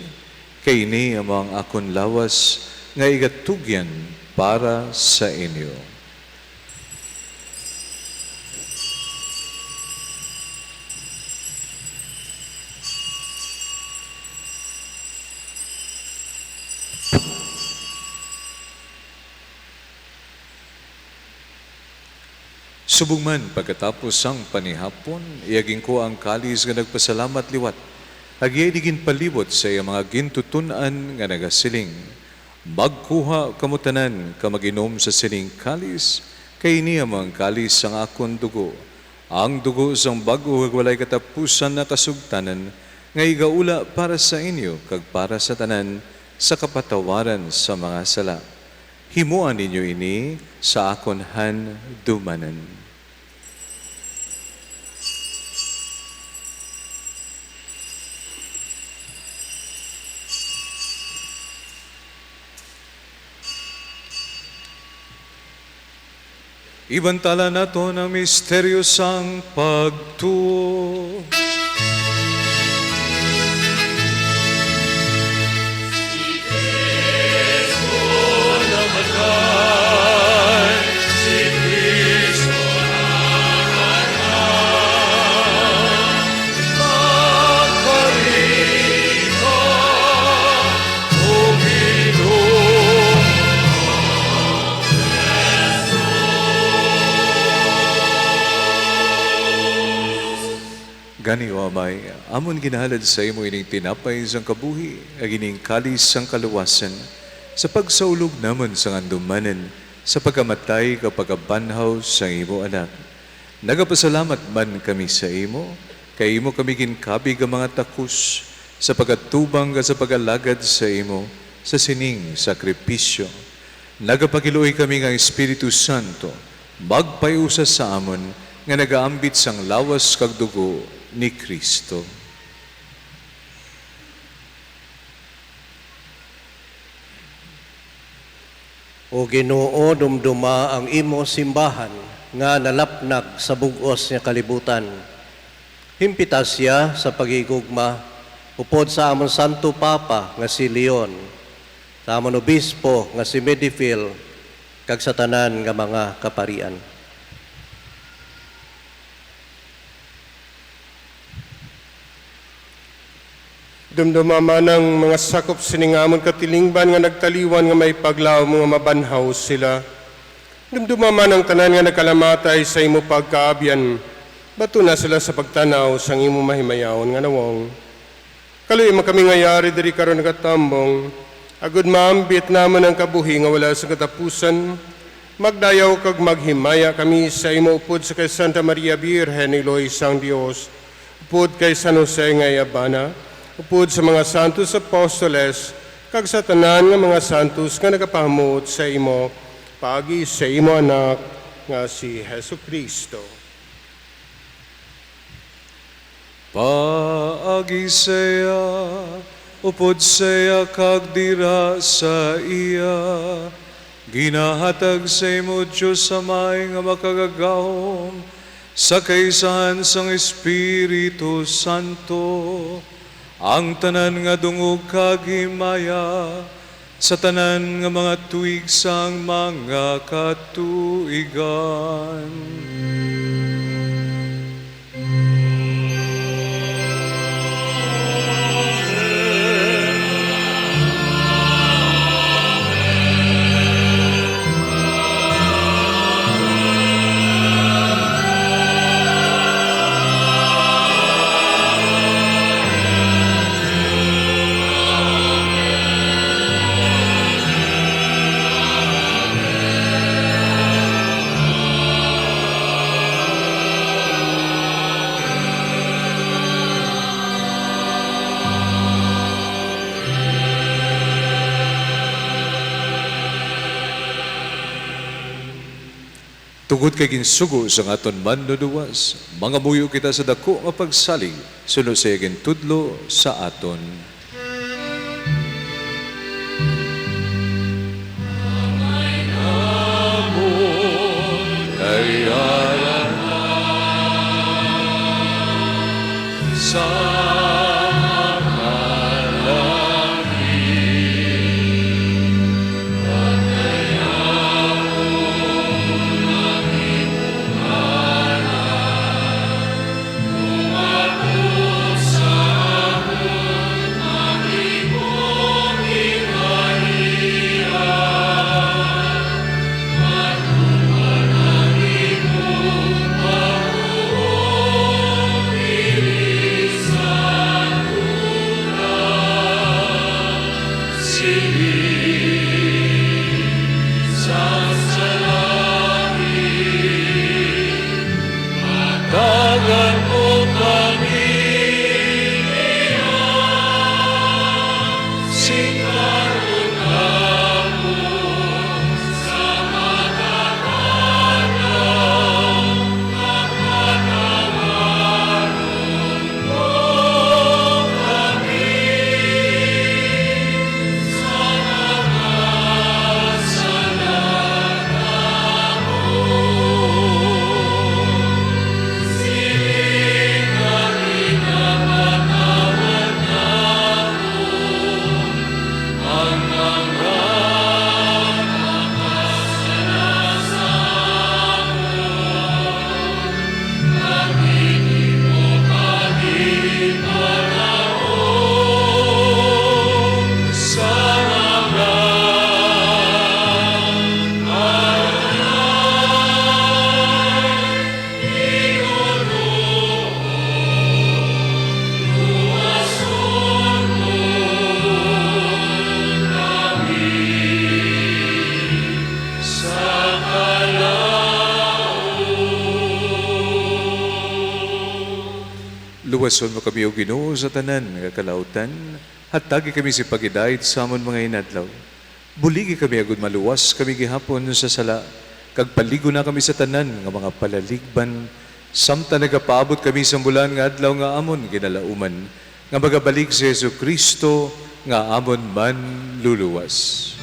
kay ini ang mga akon lawas nga igatugyan para sa inyo. Subong man pagkatapos sang panihapon, iaging ko ang kalis nga nagpasalamat liwat. Agyay digin palibot sa iya mga gintutunan nga nagasiling. Magkuha kamutanan ka maginom sa sining kalis, kay niya mga kalis sang akon dugo. Ang dugo sang bago walay katapusan na kasugtanan, nga igaula para sa inyo, kag para sa tanan, sa kapatawaran sa mga sala. Himuan ninyo ini sa akon dumanan. Ibantala nato ang misteryo sang pagtuo. Gani o Amay, amon ginahalad sa imo ining tinapay sang kabuhi, ag ining kalis sang kaluwasan, sa pagsaulog namon sang andumanen, sa pagkamatay kapag banhaw sang imo anak. Nagapasalamat man kami sa imo, kay imo kami ginkabig ang mga takus, sa pagkatubang ka sa pag-alagad sa imo, sa sining sakripisyo. Nagapakiluoy kami ng Espiritu Santo, magpayusa sa amon, nga nagaambit sang lawas kag dugo ni Kristo. O Ginoo, dumduma ang imo simbahan nga nalapnag sa bugos nga kalibutan. Himpitas siya sa pagigugma upod sa amon Santo Papa nga si Leon, sa amon Obispo nga si Medifil, kag sa tanan nga mga kaparian. Dumdumaman ang mga sakop siningamon katilingban nga nagtaliwan nga may paglaw mga mabanhaw sila. Dumdumaman ang tanan nga nagkalamatay sa imo pagkaabyan. Bato na sila sa pagtanaw sang imo mahimayaon nga nawong. Kaluy kami ngayari diri karon nagatambong. Agud maambit namon ang kabuhi nga wala sa katapusan. Magdayaw kag maghimaya kami sa imo upod sa kay Santa Maria Birhen Iloy sang Dios. Upod kay San Jose nga Yabana. Upod sa mga santos apostoles, kag sa tanan nga mga santos nga nagapahamot sa imo, paagi sa imo anak nga si Hesu Kristo. Paagi saya, upod saya kag dira sa iya, ginahatag sa imo Diyos Amay nga makagagahom, sa kaisahan sang Espiritu Santo, ang tanan nga dungog kag himaya, sa tanan nga mga tuig sang mga katuigan. Tungod kay ginsugo sa aton manduduwas, mga muyo kita sa dako nga pagsalig, sunod sa iyang tudlo sa aton. Luwason mo kami o Ginoo sa tanan nga kalautan, hatagi kami si pagidait sa amon mga inadlaw. Buligi kami agud maluwas kami gihapon sa sala, kag paligo na kami sa tanan nga mga palaligban, samtang nagapaabot kami sa bulan nga adlaw nga amon ginalauman, nga magabalik si Yesu Kristo nga amon man luluwas.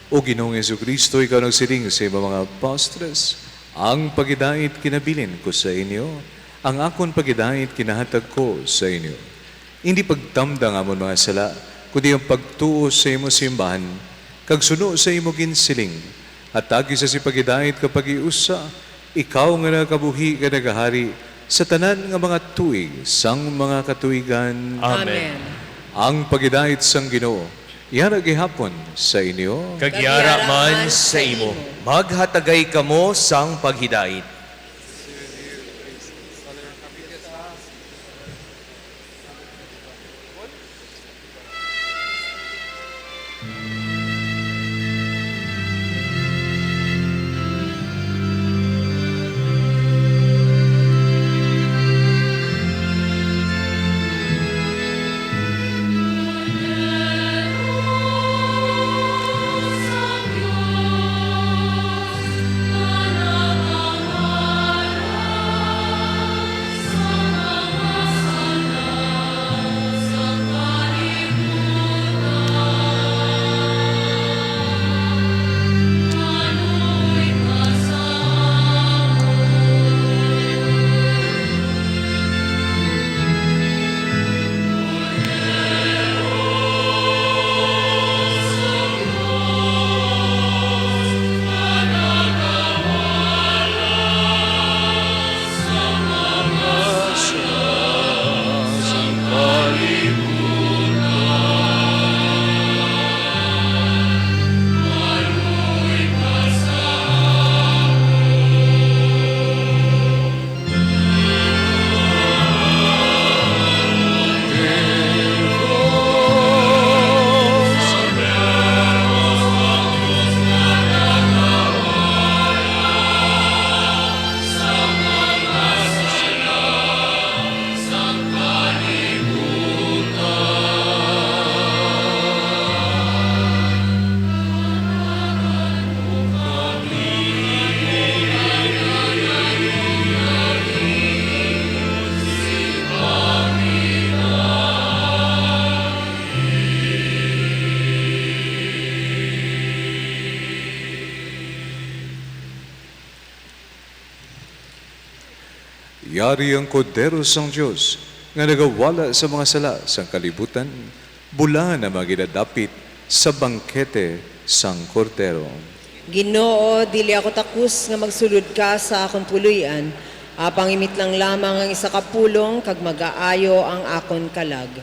O Ginoong Jesucristo, ikaw nagsiling sa iyong mga apostles, ang pagidait kinabilin ko sa inyo, ang akon pagidait kinahatag ko sa inyo. Hindi pagtamdang amon mga sala, kundi ang pagtuo sa imo simbahan, kag suno sa imo ginsiling, at tagi sa si pagidait kapag iusa, ikaw nga nakabuhi ka nagahari, sa tanan nga mga tuig, sang mga katuigan. Amen. Ang pagidait sang Ginoo, yara gihapon sa inyo. Kagyara man sa imo. Maghatagay kamo sang paghidait. Yari ang kodero sang Diyos, nga nagawala sa mga sala sang kalibutan, bula na maginadapit sa bangkete sang kordero. Ginoo, dili ako takus nga magsulod ka sa akong puluyan, apang imit lang lamang ang isa ka pulong, kag mag-aayo ang akon kalag.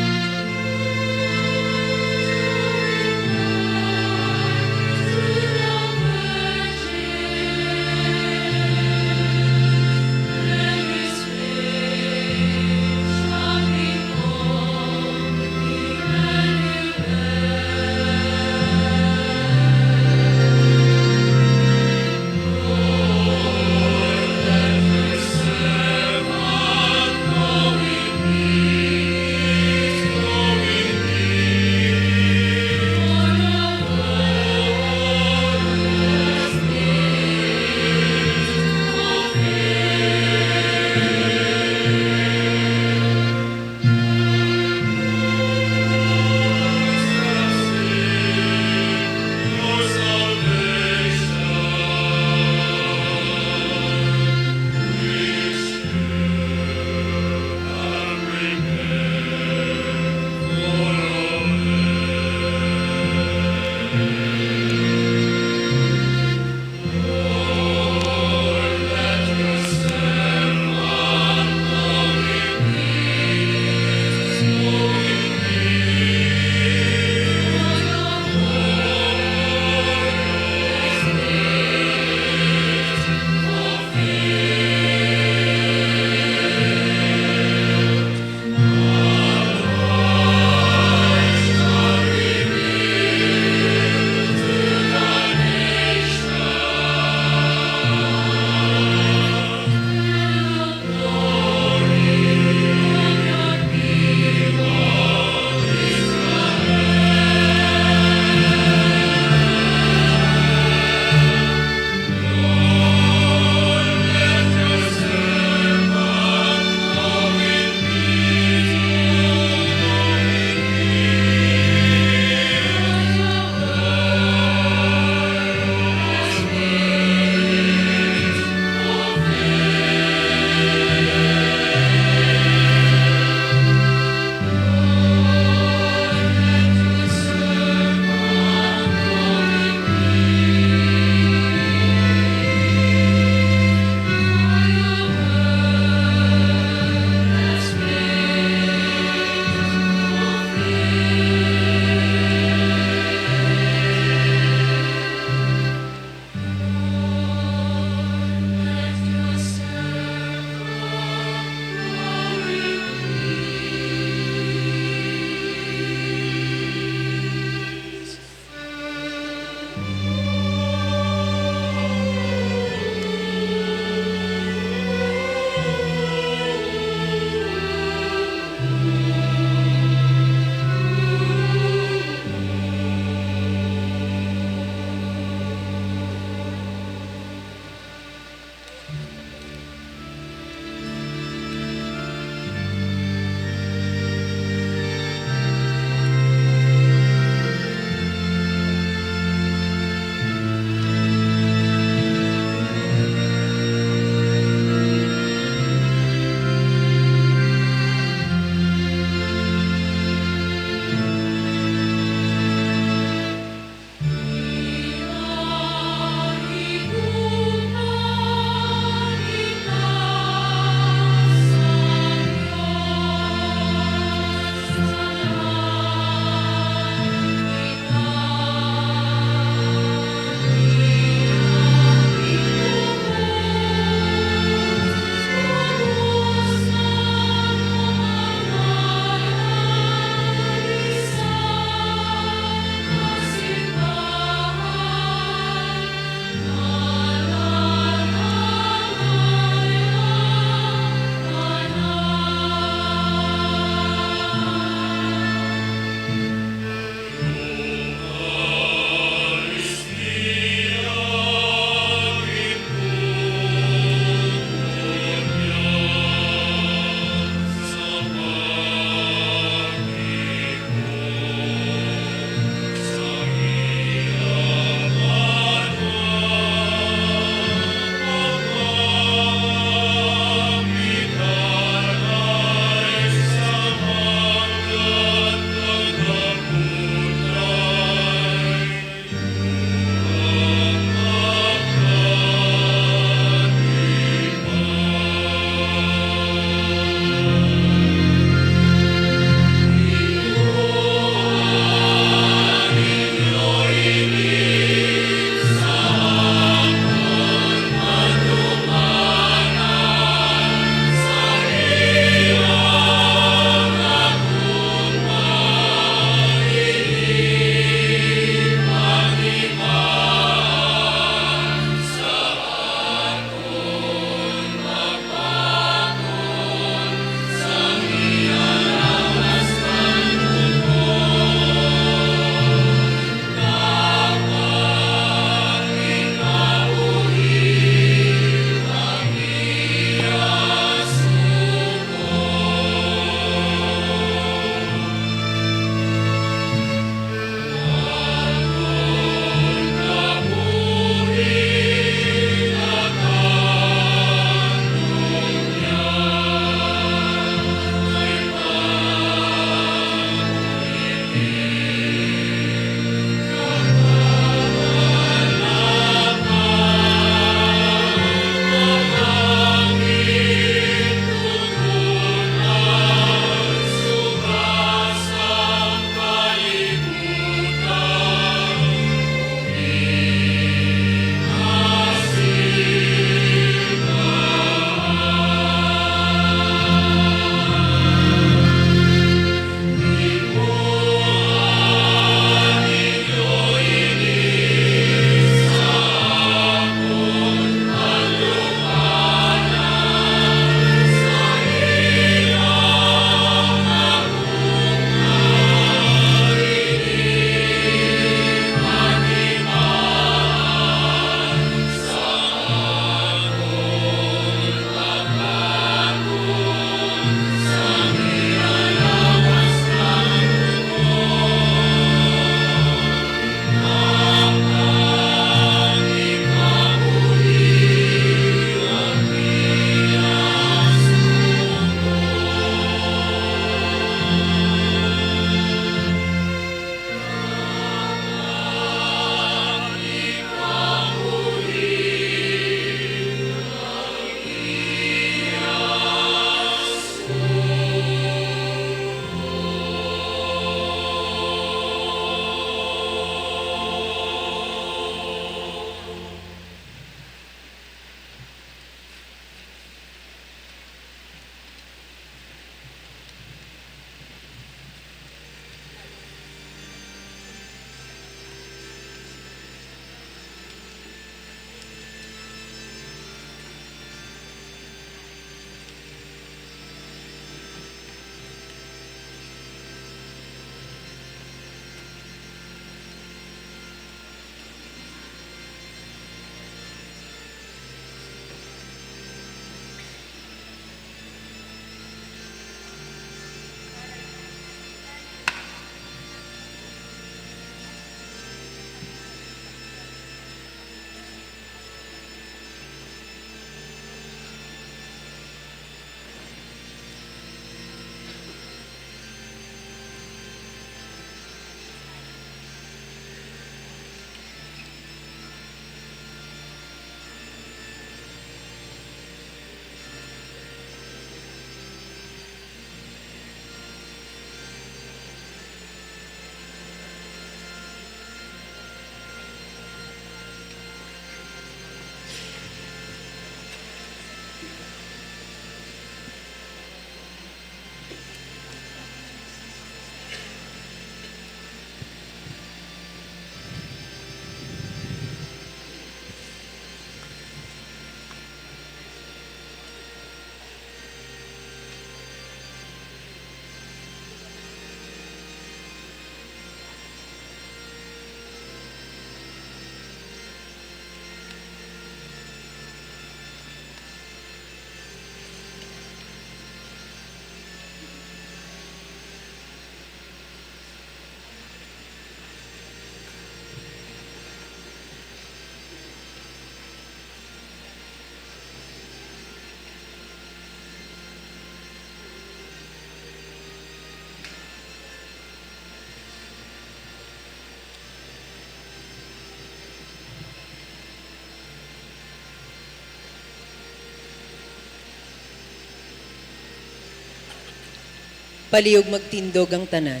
Palihog magtindog ang tanan.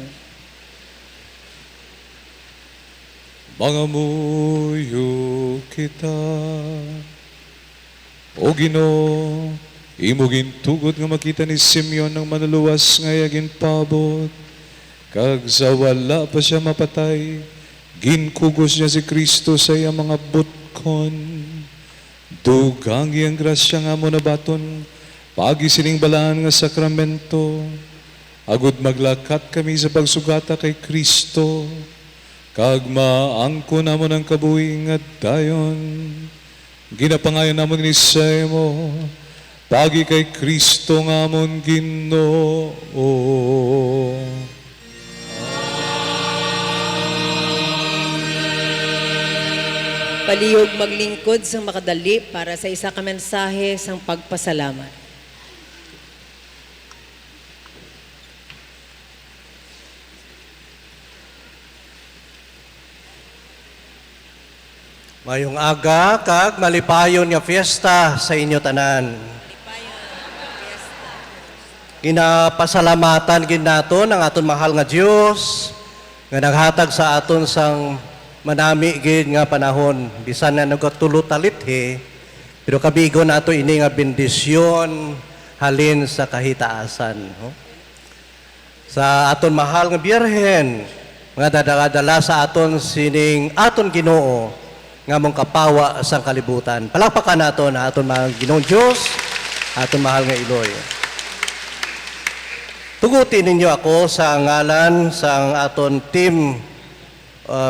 Mangamuyo kita, O Ginoo, imo gintugod nga makita ni Simeon ng manuluwas nga yagin pabot, kag sa wala pa siya mapatay, ginkugos niya si Kristo sa iyang mga butkon. Dugang iyang grasya nga mo nabaton, pagi sining balaan nga sakramento, agud maglakat kami sa pagsugata kay Kristo, kag maangko namon ang kabuhi nga dayon. Ginapangayon namon ni Semo, pagi kay Kristo nga amon Ginoo. Palihog maglingkod sang makadali para sa isa ka mensahe sang pagpasalamat. Mayong aga kag malipayon nga fiesta sa inyo tanan. Ginapasalamatan gid naton ang aton mahal nga Dios nga naghatag sa aton sang manami gid nga panahon bisan na nagatulot-talithi pero kabigo nato ini nga bendisyon halin sa kahitaasan. No? Sa aton mahal nga Birhen nga dadala sa aton sining aton Ginoo nga mong kapawa sa kalibutan. Palakpakan nato na aton mahal Ginoong Diyos, aton mahal nga Iloy. Tugutin ninyo ako sa ngalan sa aton team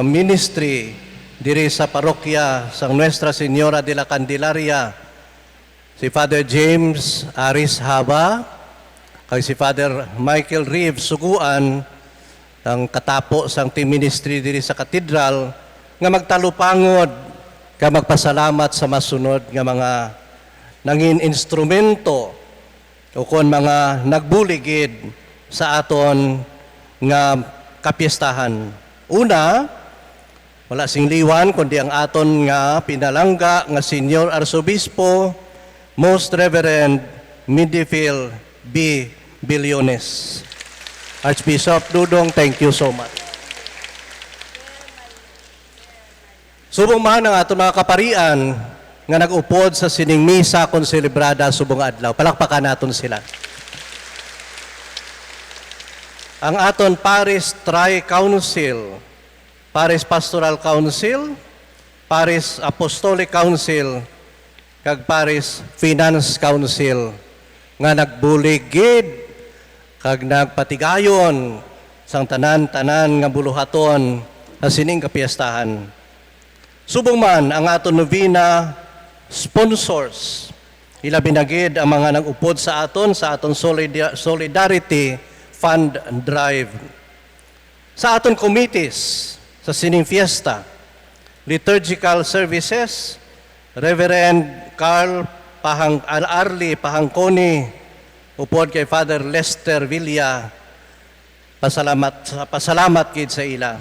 ministry diri sa parokya sa Nuestra Señora de la Candelaria, si Father James Aris Haba, kay si Father Michael Reeves Suguan, ang katapo sang team ministry diri sa katedral, nga magtalupangod ka magpasalamat sa masunod nga mga nangin instrumento o kon mga nagbuligid sa aton nga kapiestahan. Una, wala sing liwan kundi ang aton nga pinalangga nga Senior Arsobispo, Most Reverend Midfield B. Biliones. Archbishop Dudong, thank you so much. Subong man ang aton mga kaparian nga nag-upod sa sining misa kon selebrada subong adlaw. Palakpakan naton sila. Ang aton Paris Tri-Council, Paris Pastoral Council, Paris Apostolic Council, kag Paris Finance Council nga nagbuligid kag nagpatigayon sang tanan-tanan nga buluhaton sa sining kapiestahan. Subong man ang aton novena sponsors, ilabi na gid ang mga nag-upod sa aton Solidarity Fund Drive. Sa aton committees sa sining fiesta, liturgical services, Reverend Carl Arli Pahangkoni, upod kay Father Lester Villa, pasalamat gid sa ila.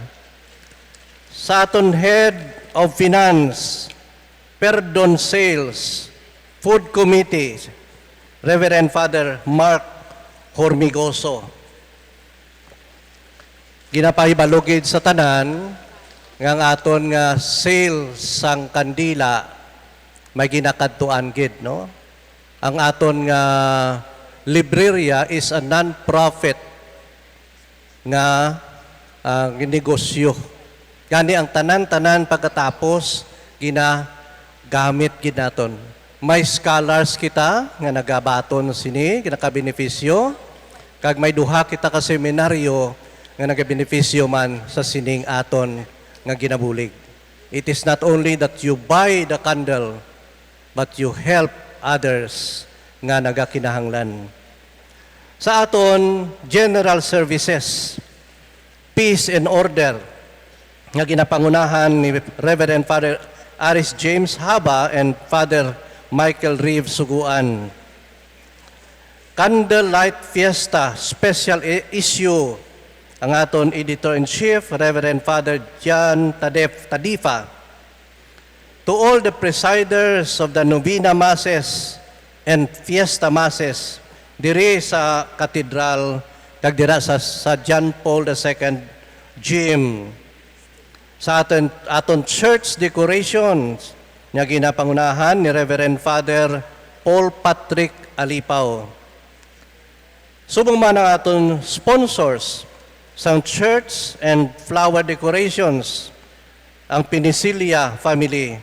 Sa aton Head of Finance, Perdon Sales, Food Committee, Reverend Father Mark Hormigoso. Ginapahibalugid sa tanan nga ang aton nga sales sang kandila may ginakadtuan gid, no? Ang aton nga libreria is a non-profit nga negosyo. Gani ang tanan-tanan pagkatapos ginagamit gid naton. May scholars kita nga nagabaton sini, ginakabenepisyo, kag may duha kita ka seminaryo nga nagabenepisyo man sa sining aton nga ginabulig. It is not only that you buy the candle, but you help others nga nagakinahanglan. Sa aton general services, peace and order, nga ginapangunahan ni Reverend Father Aris James Haba and Father Michael Reeves Suguan. Candlelight Fiesta, special issue, ang aton Editor-in-Chief, Reverend Father John Tadifa. To all the presiders of the Novena Masses and Fiesta Masses, diri sa Katedral, kag dira sa John Paul II Gym. Sa aton church decorations nga ginapangunahan ni Reverend Father Paul Patrick Alipaw. Subong man ang aton sponsors sa church and flower decorations, ang Pinisilia family,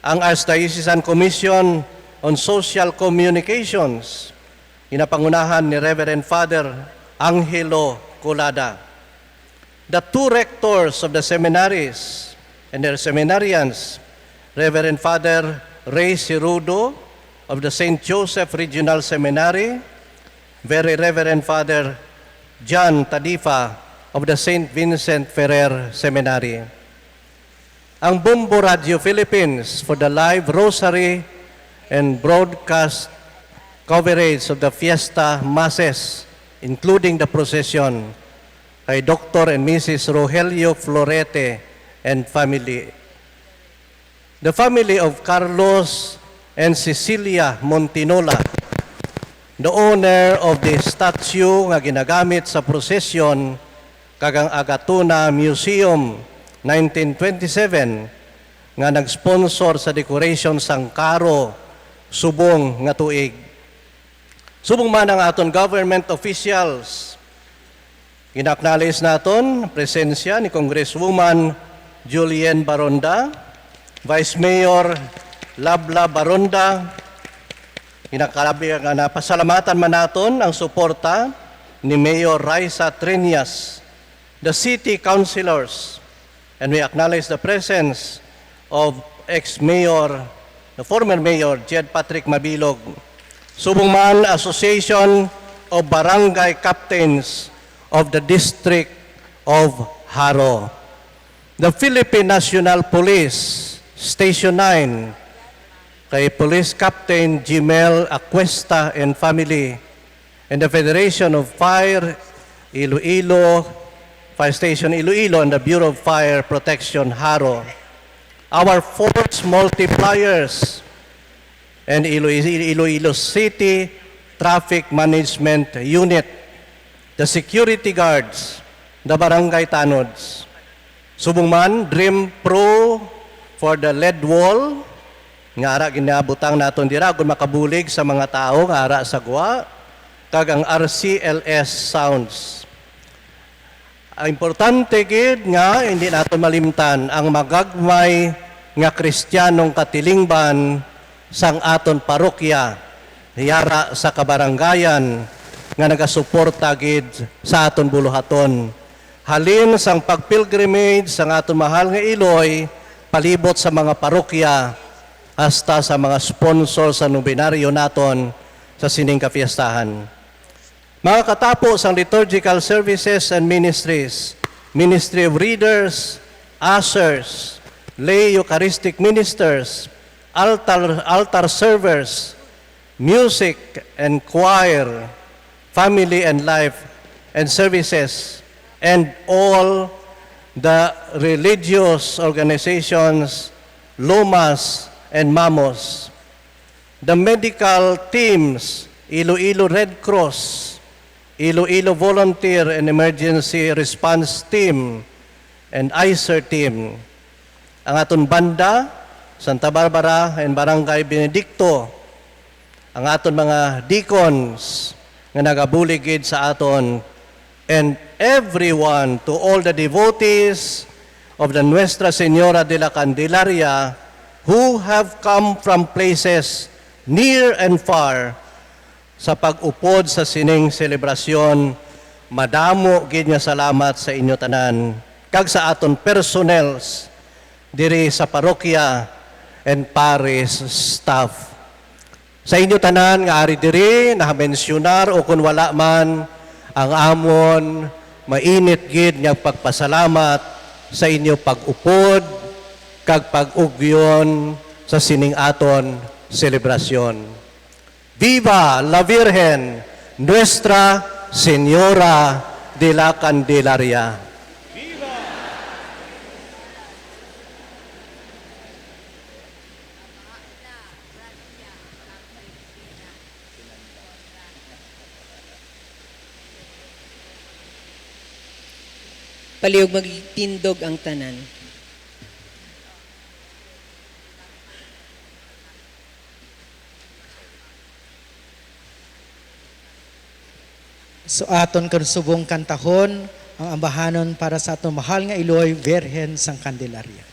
ang Archdiocesan Commission on Social Communications, ginapangunahan ni Reverend Father Angelo Colada. The two rectors of the seminaries and their seminarians, Reverend Father Ray Cirudo of the St. Joseph Regional Seminary, Very Reverend Father John Tadifa of the St. Vincent Ferrer Seminary. Ang Bumbo Radio Philippines for the live rosary and broadcast coverage of the Fiesta Masses, including the procession, kay Dr. and Mrs. Rogelio Florete and family. The family of Carlos and Cecilia Montinola, the owner of the statue nga ginagamit sa procession kagang Agatuna Museum 1927 nga nag-sponsor sa decoration sang karo subong nga tuig. Subong man ang aton government officials, ginaknalis naton presensya ni Congresswoman Julienne Baronda, Vice Mayor Labla Baronda. Kinakalabi nga napasalamatan man naton ang suporta ni Mayor Raisa Triñas, the city councilors, and we acknowledge the presence of ex-mayor, the former mayor, Jed Patrick Mabilog, subong man Association of Barangay Captains of the District of Haro, the Philippine National Police, Station 9, kay Police Captain Jimel Acuesta and family, and the Federation of Fire Iloilo, Fire Station Iloilo, and the Bureau of Fire Protection Haro, our force multipliers, and Iloilo City Traffic Management Unit, the security guards, the barangay tanods. Subong man, Dream Pro for the lead wall, nga ara ginabutang naton dira kung makabulig sa mga tao nga ara sa gwa, kag ang RCLS sounds. Ang importante gid nga hindi naton malimtan ang magagmay nga Kristiyanong katilingban sang aton parokya yara sa kabarangayan nga nagasuporta gid sa aton buluhaton. Halin sang pagpilgrimage sang aton mahal nga Iloy palibot sa mga parokya hasta sa mga sponsor sa nobinaryo naton sa sining kapiestahan. Mga katapos ang liturgical services and ministries, Ministry of Readers, ushers, lay Eucharistic ministers, altar servers, music and choir, family and life and services, and all the religious organizations, Lomas and Mamos, the medical teams, Iloilo Red Cross, Iloilo Volunteer and Emergency Response Team, and ICER team, ang aton banda, Santa Barbara and Barangay Benedicto, ang aton mga deacons nga nagabuligid sa aton, and everyone, to all the devotees of the Nuestra Señora de la Candelaria who have come from places near and far sa pag-upod sa sining selebrasyon. Madamo gid nga salamat sa inyo tanan kag sa aton personnels diri sa parokya and parish staff. Sa inyo tanan nga ari diri namensyunar o kun wala man ang amon mainit gid nga pagpasalamat sa inyo pag-upod kag pag-ugyon sa sining aton selebrasyon. Viva la Virgen, Nuestra Señora de la Candelaria. Paliog magtindog ang tanan. So aton subong kantahon ang ambahanon para sa aton mahal nga Iloy, Virhen sang Candelaria.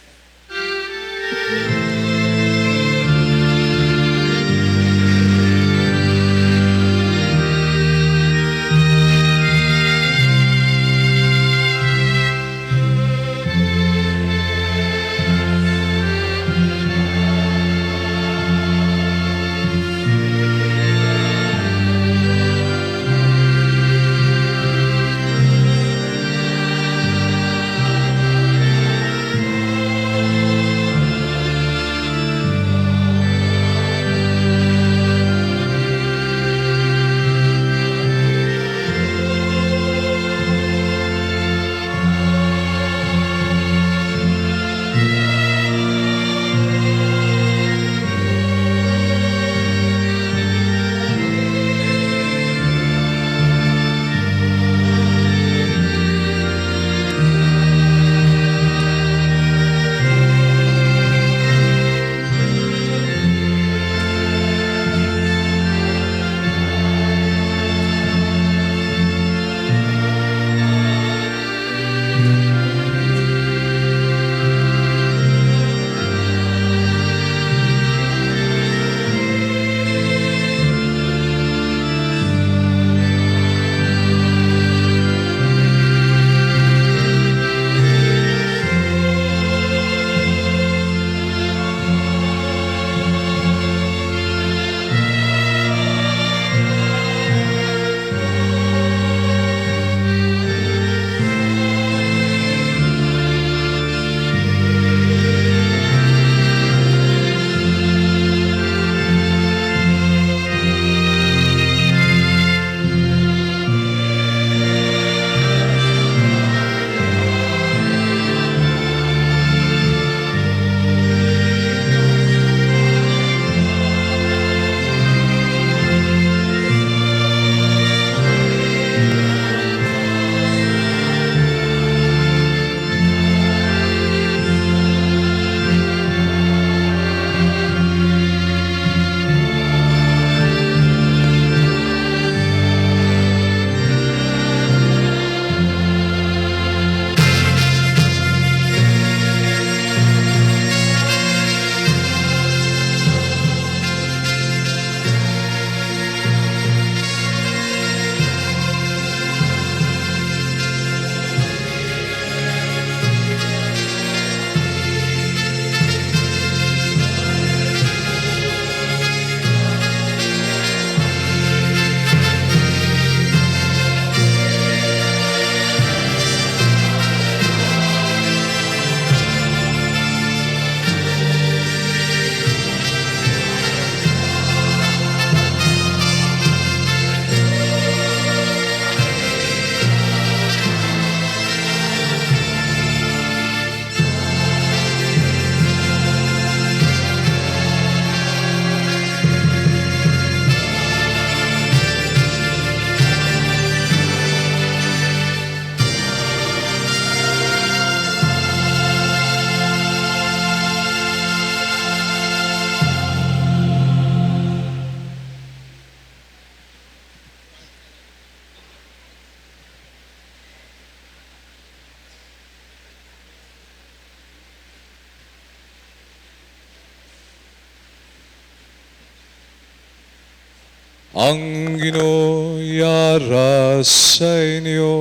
Ang Ginoo yara sa inyo.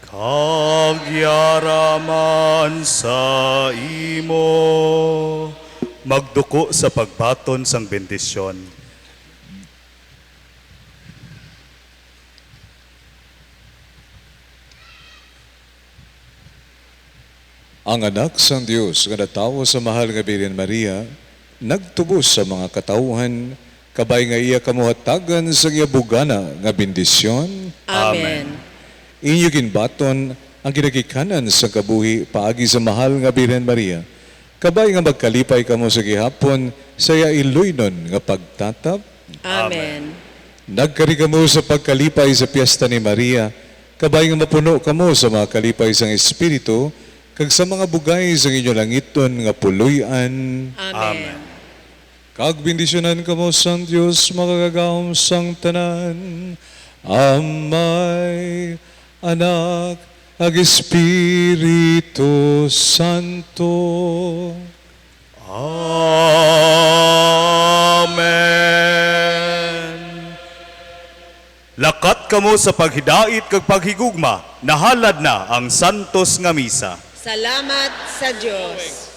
Kagyaraman sa imo, magduko sa pagbaton sang bendisyon. Ang anak sang Dios nga natawo sa mahal nga Birhen Maria, nagtubos sa mga katawuhan, kabay nga iya kamuhatagan sa iya bugana nga bendisyon. Amen. Inyo ginbaton ang ginagikanan sa kabuhi paagi sa mahal nga Birhen Maria. Kabay nga magkalipay kamo sa gihapon sa iya iluynon nga pagtatap. Amen. Nagkari kamo sa pagkalipay sa piyesta ni Maria, Kabay nga mapuno kamo sa mga kalipay sang Espiritu, kag sa mga bugay sang inyo langiton nga puloy-an. Amen. Kag bendisyonan kamo sang Dios makagagahom sang tanan. Amay, Anak, ag Espiritu Santo. Amen. Lakat kamo sa paghidait kag paghigugma, nahalad na ang santos nga misa. Salamat sa Diyos.